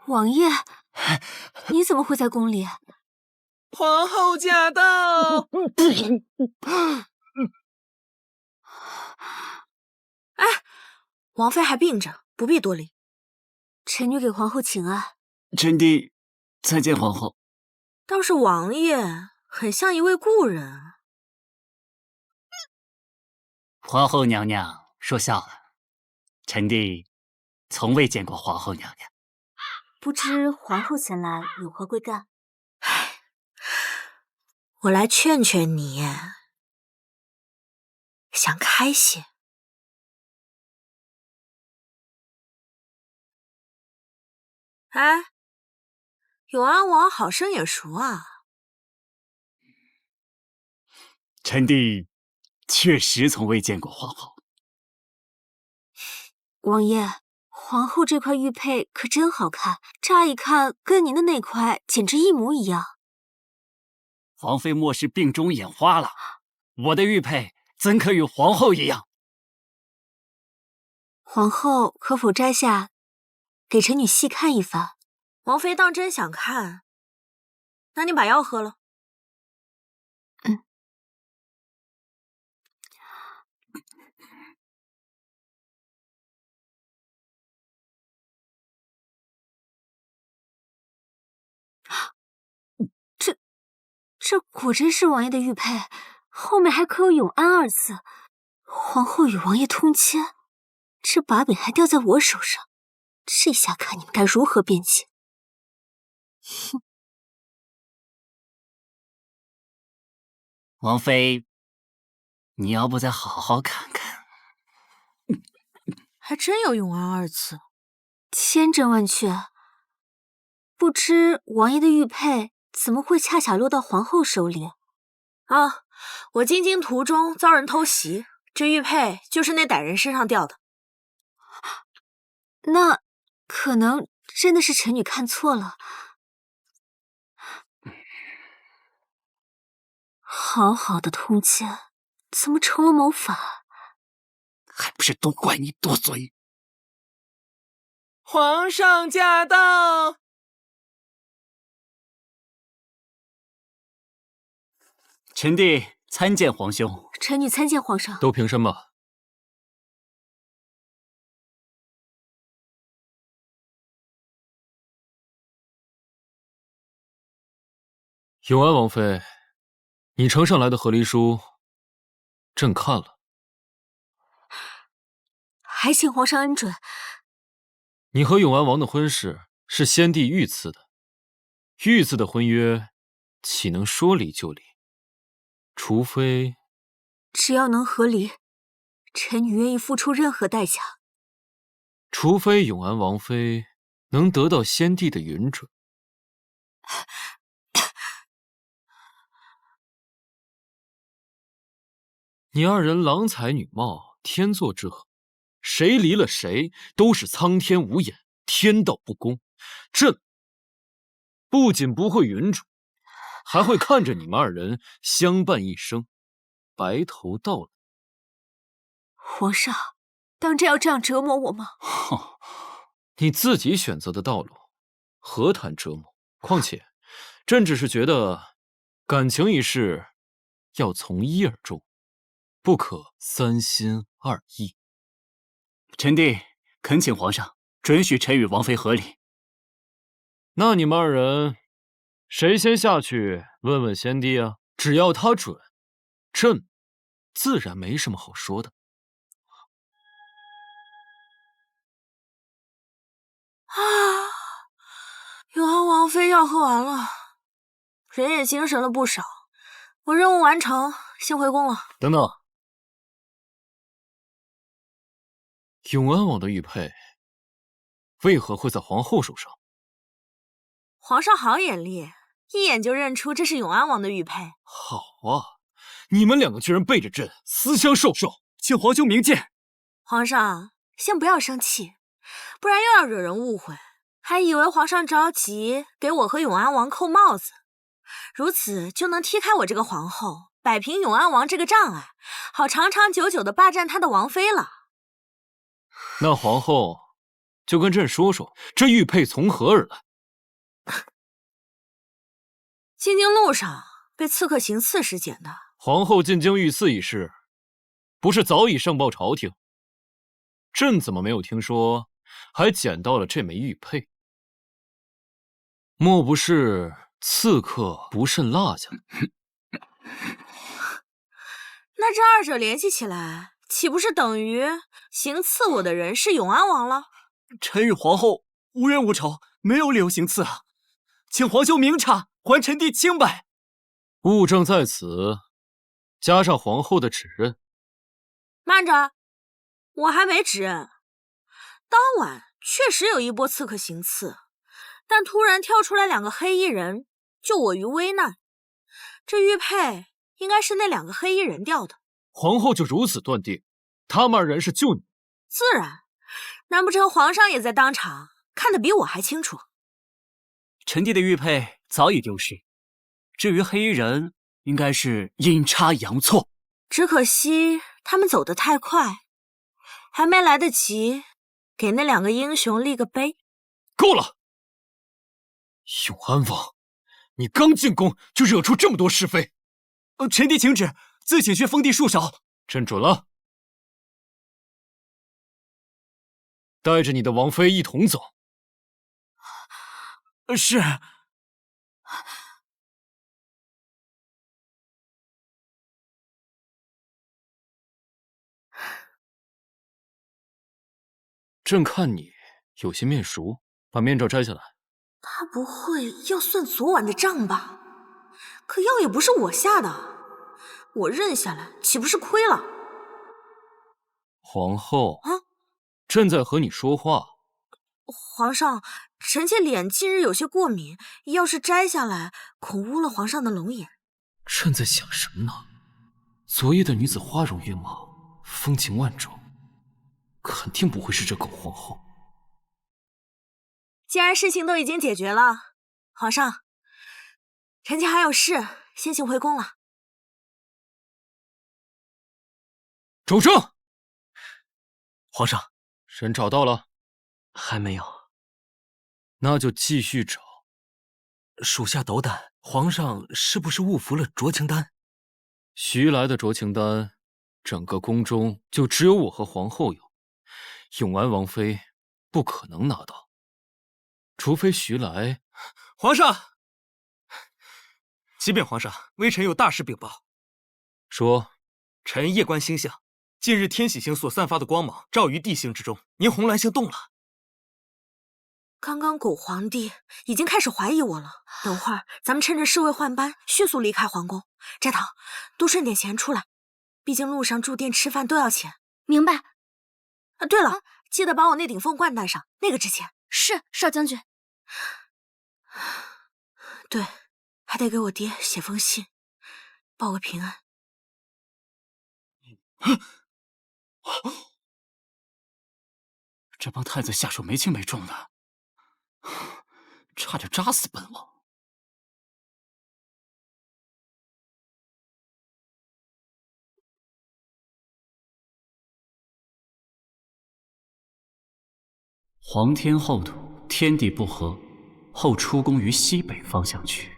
王爷，你怎么会在宫里？皇后驾到！哎，王妃还病着，不必多礼。臣女给皇后请安。臣弟参见皇后。倒是王爷很像一位故人啊。皇后娘娘说笑了，臣弟从未见过皇后娘娘。不知皇后前来有何贵干？我来劝劝你，想开些。哎，永安王好生眼熟啊！臣弟确实从未见过皇后。王爷，皇后这块玉佩可真好看，乍一看跟您的那块简直一模一样。皇妃莫是病中眼花了？我的玉佩怎可与皇后一样？皇后可否摘下，给臣女细看一番？王妃当真想看，那你把药喝了。这果真是王爷的玉佩，后面还刻有永安二字。皇后与王爷通奸，这把柄还掉在我手上，这下看你们该如何辩解。哼！王妃，你要不再好好看看？还真有永安二字，千真万确。不知王爷的玉佩怎么会恰巧落到皇后手里？啊，我进京途中遭人偷袭，这玉佩就是那歹人身上掉的。那可能真的是臣女看错了。好好的通奸，怎么成了谋反？还不是都怪你多嘴！皇上驾到！臣弟参见皇兄。臣女参见皇上。都平身吧。永安王妃，你呈上来的和离书，朕看了。还请皇上恩准。你和永安王的婚事是先帝御赐的，御赐的婚约岂能说离就离？除非只要能和离，臣女愿意付出任何代价。除非永安王妃能得到先帝的允准。你二人郎才女貌，天作之合，谁离了谁都是苍天无眼，天道不公。朕不仅不会允准，还会看着你们二人相伴一生，白头到老。皇上，当真要这样折磨我吗？你自己选择的道路，何谈折磨？况且，朕只是觉得感情一事要从一而终，不可三心二意。臣弟恳请皇上准许臣与王妃和离。那你们二人，谁先下去问问先帝啊？只要他准，朕自然没什么好说的。啊，永安王妃要喝完了，人也精神了不少。我任务完成，先回宫了。等等，永安王的玉佩为何会在皇后手上？皇上好眼力，一眼就认出这是永安王的玉佩。好啊，你们两个居然背着朕私相授受，请皇兄明鉴。皇上，先不要生气，不然又要惹人误会，还以为皇上着急给我和永安王扣帽子，如此就能踢开我这个皇后，摆平永安王这个障碍，好长长久久的霸占他的王妃了。那皇后就跟朕说说，这玉佩从何而来？进京路上被刺客行刺时捡的。皇后进京遇刺一事，不是早已上报朝廷？朕怎么没有听说还捡到了这枚玉佩？莫不是刺客不慎落下？那这二者联系起来，岂不是等于行刺我的人是永安王了？臣与皇后无冤无仇，没有理由行刺啊！请皇兄明察，还臣弟清白。物证在此，加上皇后的指认。慢着，我还没指认。当晚确实有一波刺客行刺，但突然跳出来两个黑衣人，救我于危难。这玉佩应该是那两个黑衣人掉的。皇后就如此断定，他们二人是救你？自然，难不成皇上也在当场，看得比我还清楚？臣弟的玉佩早已丢失，至于黑衣人，应该是阴差阳错。只可惜他们走得太快，还没来得及给那两个英雄立个碑。够了！永安王，你刚进宫就惹出这么多是非。臣弟请旨，自请去封地戍守。朕准了。带着你的王妃一同走。是。朕看你有些面熟，把面罩摘下来。他不会要算昨晚的账吧？可药也不是我下的，我认下来岂不是亏了？皇后，啊，朕在和你说话。皇上，臣妾脸近日有些过敏，要是摘下来，恐污了皇上的龙眼。朕在想什么呢？昨夜的女子花容月貌，风情万种，肯定不会是这狗皇后。既然事情都已经解决了，皇上，臣妾还有事，先行回宫了。周正，皇上，人找到了？还没有。那就继续找。属下斗胆，皇上是不是误服了酌情丹？徐来的酌情丹，整个宫中就只有我和皇后有，永安王妃不可能拿到，除非徐来。皇上，启禀皇上，微臣有大事禀报。说，臣夜观星象，近日天喜星所散发的光芒照于地星之中，您红鸾星动了。刚刚狗皇帝已经开始怀疑我了，等会儿咱们趁着侍卫换班，迅速离开皇宫。斋堂，多顺点钱出来，毕竟路上住店吃饭都要钱。明白。啊，对了，记得把我那顶凤冠带上，那个值钱。是，少将军。对，还得给我爹写封信，报个平安。这帮太子下手没轻没重的，差点扎死本王。皇天后土，天地不和，后出宫于西北方向去。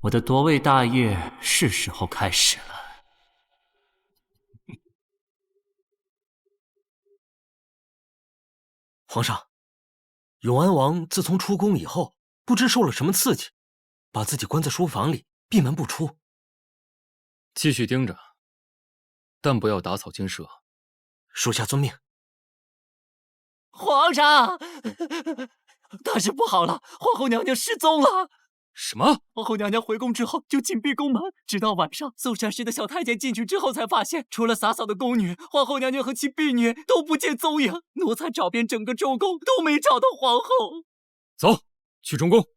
我的夺位大业是时候开始了。皇上，永安王自从出宫以后，不知受了什么刺激，把自己关在书房里，闭门不出。继续盯着，但不要打草惊蛇。属下遵命。皇上，大事不好了，皇后娘娘失踪了。什么？皇后娘娘回宫之后就紧闭宫门，直到晚上送膳食的小太监进去之后，才发现除了洒扫的宫女，皇后娘娘和其婢女都不见踪影。奴才找遍整个中宫都没找到皇后。走，去中宫。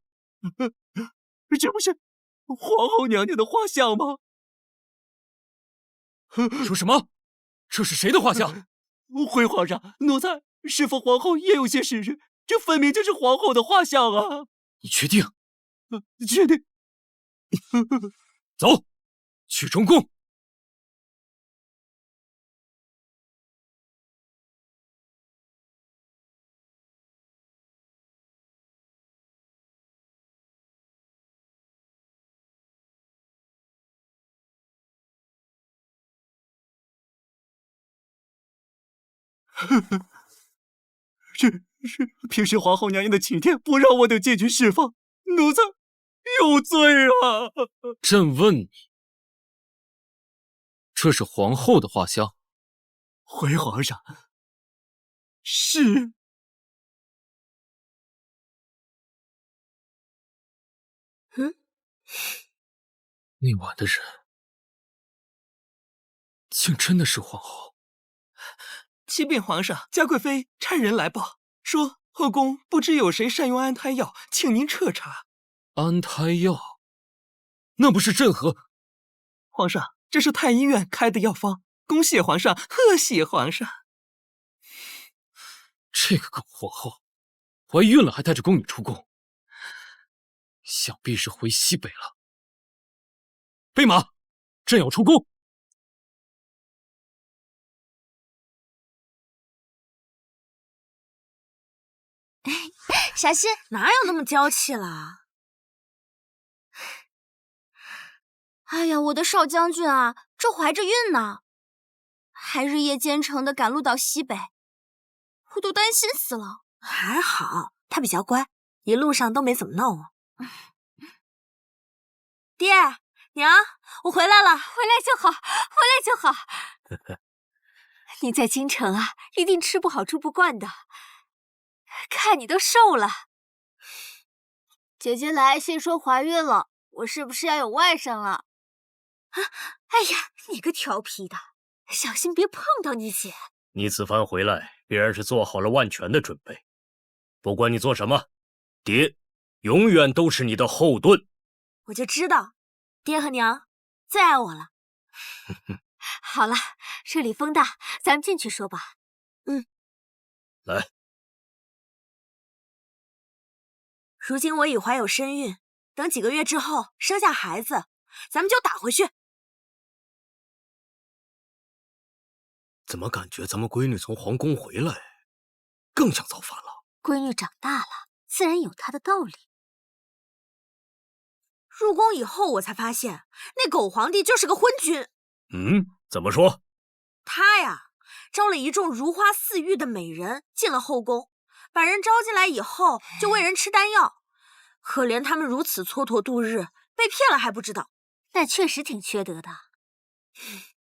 这不是皇后娘娘的画像吗？说什么？这是谁的画像？回皇上，奴才侍奉皇后也有些时日，这分明就是皇后的画像啊！你确定？确定。走，去中宫。是平时皇后娘娘的请帖，不让我等进去释放，奴才有罪啊！朕问你，这是皇后的画像？回皇上，是。那晚的人，竟真的是皇后。启禀皇上，嘉贵妃差人来报，说后宫不知有谁善用安胎药，请您彻查。安胎药？那不是朕和……皇上，这是太医院开的药方，恭喜皇上，贺喜皇上。这个狗皇后，怀孕了还带着宫女出宫，想必是回西北了。备马，朕要出宫。小心，哪有那么娇气啦？哎呀，我的少将军啊，这怀着孕呢，还日夜兼程的赶路到西北，我都担心死了。还好他比较乖，一路上都没怎么闹我。爹，娘，我回来了，回来就好，回来就好。你在京城啊，一定吃不好住不惯的，看你都瘦了。姐姐来信说怀孕了，我是不是要有外甥了？啊！哎呀，你个调皮的，小心别碰到你姐。你此番回来，必然是做好了万全的准备。不管你做什么，爹永远都是你的后盾。我就知道，爹和娘最爱我了。好了，这里风大，咱们进去说吧。来。如今我已怀有身孕，等几个月之后生下孩子，咱们就打回去。怎么感觉咱们闺女从皇宫回来，更想造反了？闺女长大了，自然有她的道理。入宫以后，我才发现那狗皇帝就是个昏君。怎么说？他呀，招了一众如花似玉的美人进了后宫，把人招进来以后，就喂人吃丹药。可怜他们如此蹉跎度日，被骗了还不知道。那确实挺缺德的。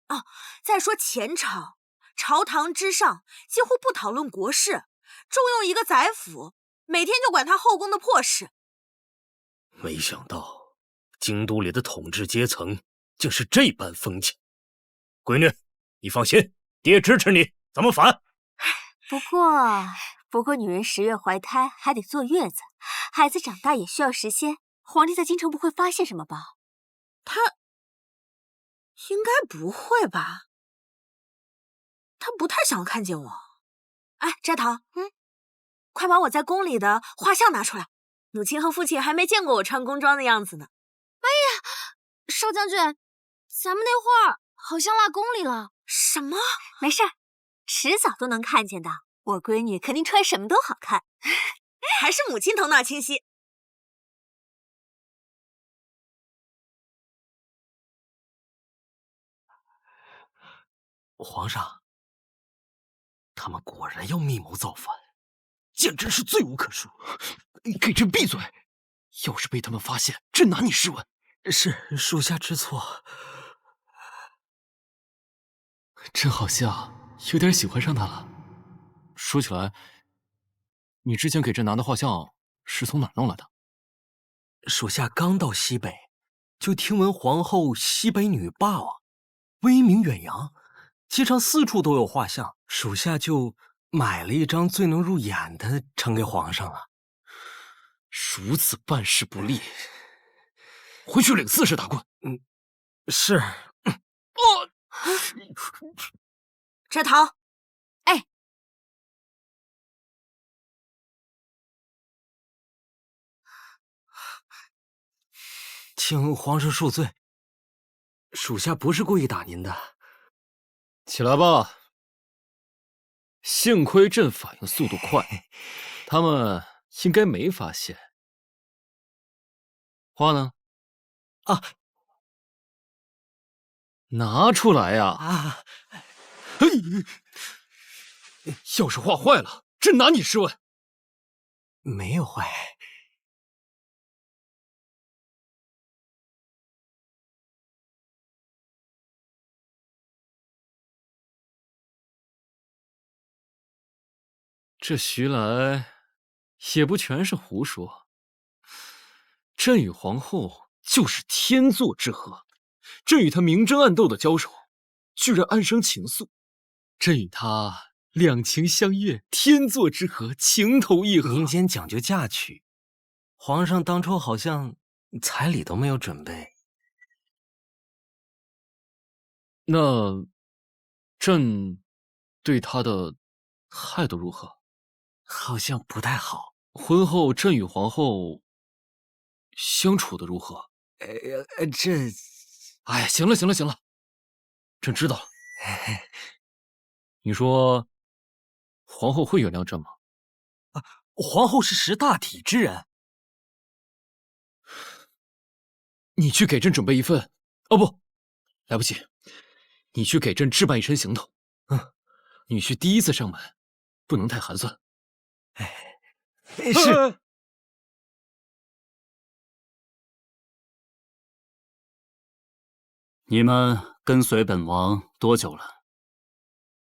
哦，再说前朝，朝堂之上几乎不讨论国事，重用一个宰辅，每天就管他后宫的破事。没想到京都里的统治阶层竟是这般风情。闺女，你放心，爹支持你，咱们反。不过女人10月怀胎还得坐月子，孩子长大也需要时间。皇帝在京城不会发现什么吧？他应该不会吧？他不太想看见我。哎，斋桃，快把我在宫里的画像拿出来，母亲和父亲还没见过我穿宫装的样子呢。哎呀，少将军，咱们那画好像落宫里了。什么？没事，迟早都能看见的。我闺女肯定穿什么都好看。还是母亲头脑清晰。皇上，他们果然要密谋造反，简直是罪无可恕。给朕闭嘴！要是被他们发现，朕拿你试问。是属下知错。朕好像有点喜欢上他了。说起来，你之前给朕拿的画像是从哪儿弄来的？属下刚到西北，就听闻皇后西北女霸王，威名远扬，街上四处都有画像，属下就买了一张最能入眼的呈给皇上了。如此办事不力，回去领4世大棍。是。斋桃，哎，请皇上恕罪，属下不是故意打您的。起来吧。幸亏朕反应速度快，他们应该没发现。画呢？啊，拿出来呀！啊！要是画坏了，朕拿你试问。没有坏。这徐来也不全是胡说。朕与皇后就是天作之合，朕与她明争暗斗的交手，居然暗生情愫。朕与她两情相悦，天作之合，情投意合。民间讲究嫁娶，皇上当初好像彩礼都没有准备。那朕对她的态度如何？好像不太好。婚后朕与皇后相处的如何？这……哎，行了，朕知道了。你说皇后会原谅朕吗？皇后是识大体之人。你去给朕准备一份……哦不，来不及。你去给朕置办一身行头。女婿第一次上门，不能太寒酸。是。你们跟随本王多久了？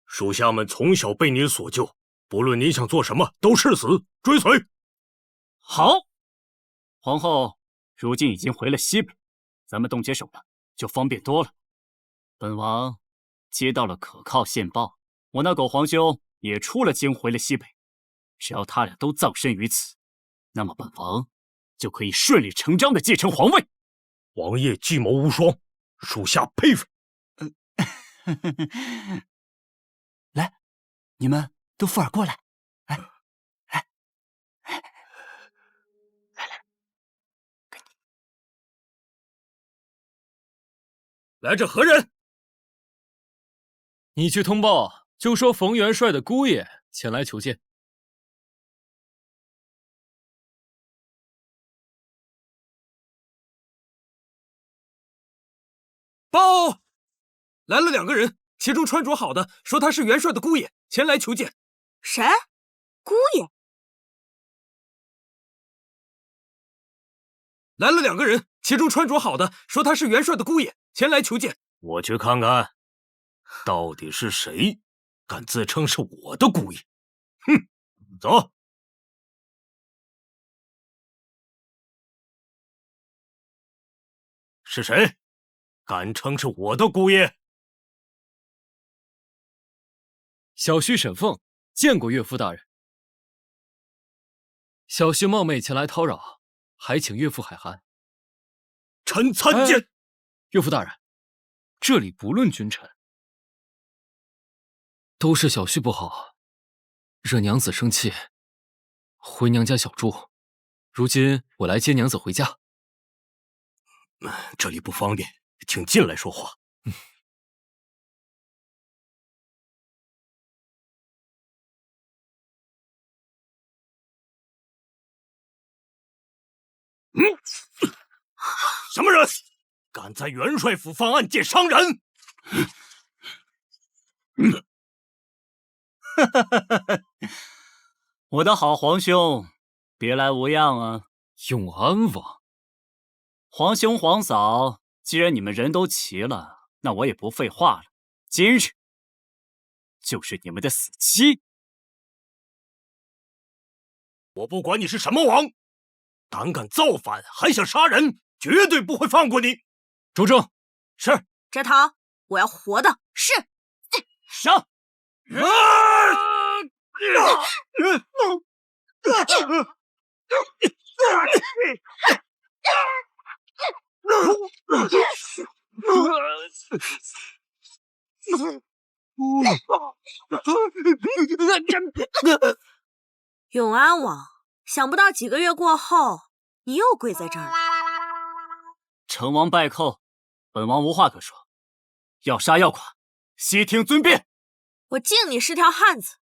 属下们从小被您所救，不论您想做什么，都誓死追随。好，皇后如今已经回了西北，咱们动起手来就方便多了。本王接到了可靠线报，我那狗皇兄也出了京，回了西北。只要他俩都葬身于此，那么本王就可以顺理成章的继承皇位。王爷计谋无双，属下佩服。来，你们都附耳过来，来，给你。来者何人？你去通报，就说冯元帅的姑爷前来求见。报，来了2个人，其中穿着好的说他是元帅的姑爷，前来求见。谁？姑爷？来了2个人，其中穿着好的说他是元帅的姑爷，前来求见。我去看看，到底是谁敢自称是我的姑爷？哼，走。是谁敢称是我的姑爷？小婿沈凤见过岳父大人。小婿冒昧前来叨扰，还请岳父海涵。臣参见。岳父大人，这里不论君臣，都是小婿不好，惹娘子生气，回娘家小住。如今我来接娘子回家。这里不方便，请进来说话。什么人敢在元帅府犯案见商人？我的好皇兄，别来无恙啊！永安王，皇兄皇嫂，既然你们人都齐了，那我也不废话了。今日就是你们的死期！我不管你是什么王，胆敢造反还想杀人，绝对不会放过你。周正，是。翟唐，我要活的。是。上！永安王，想不到几个月过后，你又跪在这儿了。成王败寇，本王无话可说，要杀要剐，悉听尊便。我敬你是条汉子，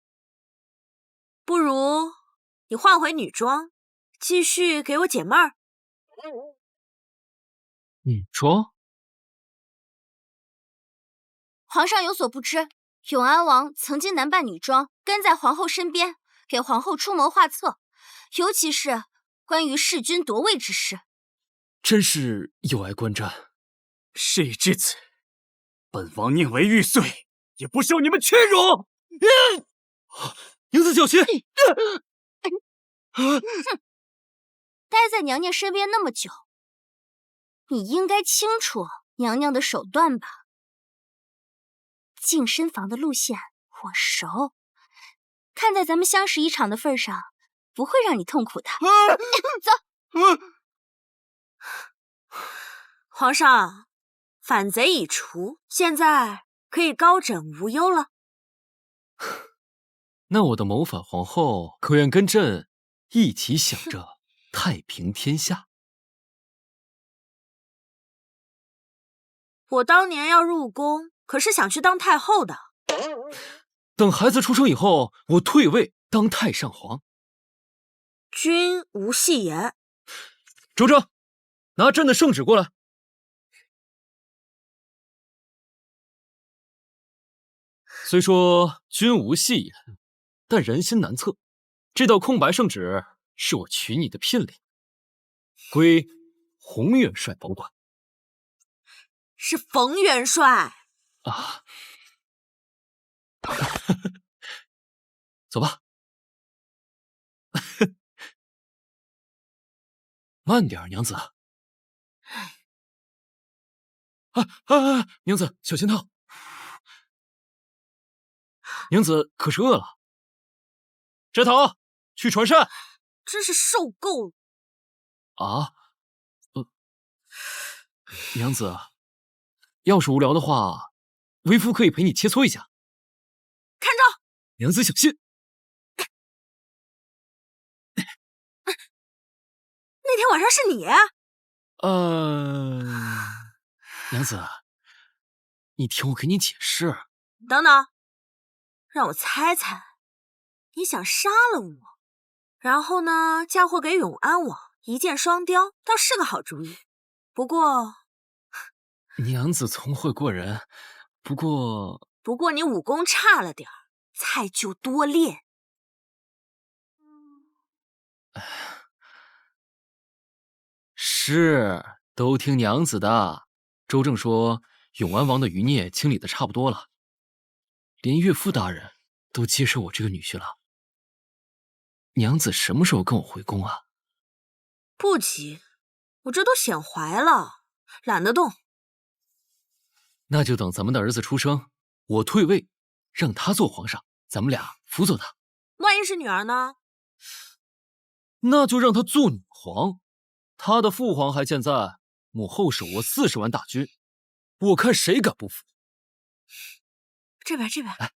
不如你换回女装，继续给我解闷儿。女装？皇上有所不知，永安王曾经男扮女装，跟在皇后身边，给皇后出谋划策，尤其是关于弑君夺位之事。真是有碍观瞻。事已至此，本王宁为玉碎，也不受你们屈辱！娘子小心！待在娘娘身边那么久，你应该清楚娘娘的手段吧？净身房的路线我熟，看在咱们相识一场的份上，不会让你痛苦的。走。皇上，反贼已除，现在可以高枕无忧了。那我的谋反皇后可愿跟朕一起想着太平天下？我当年要入宫，可是想去当太后的。等孩子出生以后，我退位当太上皇。君无戏言。周正，拿朕的圣旨过来。虽说君无戏言，但人心难测。这道空白圣旨是我娶你的聘礼，归洪元帅保管。是冯元帅。啊，走吧。慢点，娘子。娘子，小心烫。娘子可是饿了。摘桃，去传膳。真是受够了。啊？娘子，要是无聊的话，为夫可以陪你切磋一下。看着，娘子小心。那天晚上是你。娘子，你听我给你解释。等等，让我猜猜，你想杀了我，然后呢，嫁祸给永安王，一箭双雕，倒是个好主意。不过，娘子聪慧过人，不过你武功差了点儿，菜就多练。是，都听娘子的。周正说，永安王的余孽清理的差不多了，连岳父大人都接受我这个女婿了。娘子什么时候跟我回宫啊？不急，我这都显怀了，懒得动。那就等咱们的儿子出生，我退位，让他做皇上，咱们俩辅佐他。万一是女儿呢？那就让他做女皇。他的父皇还健在，母后手握40万大军，我看谁敢不服。这边。哎，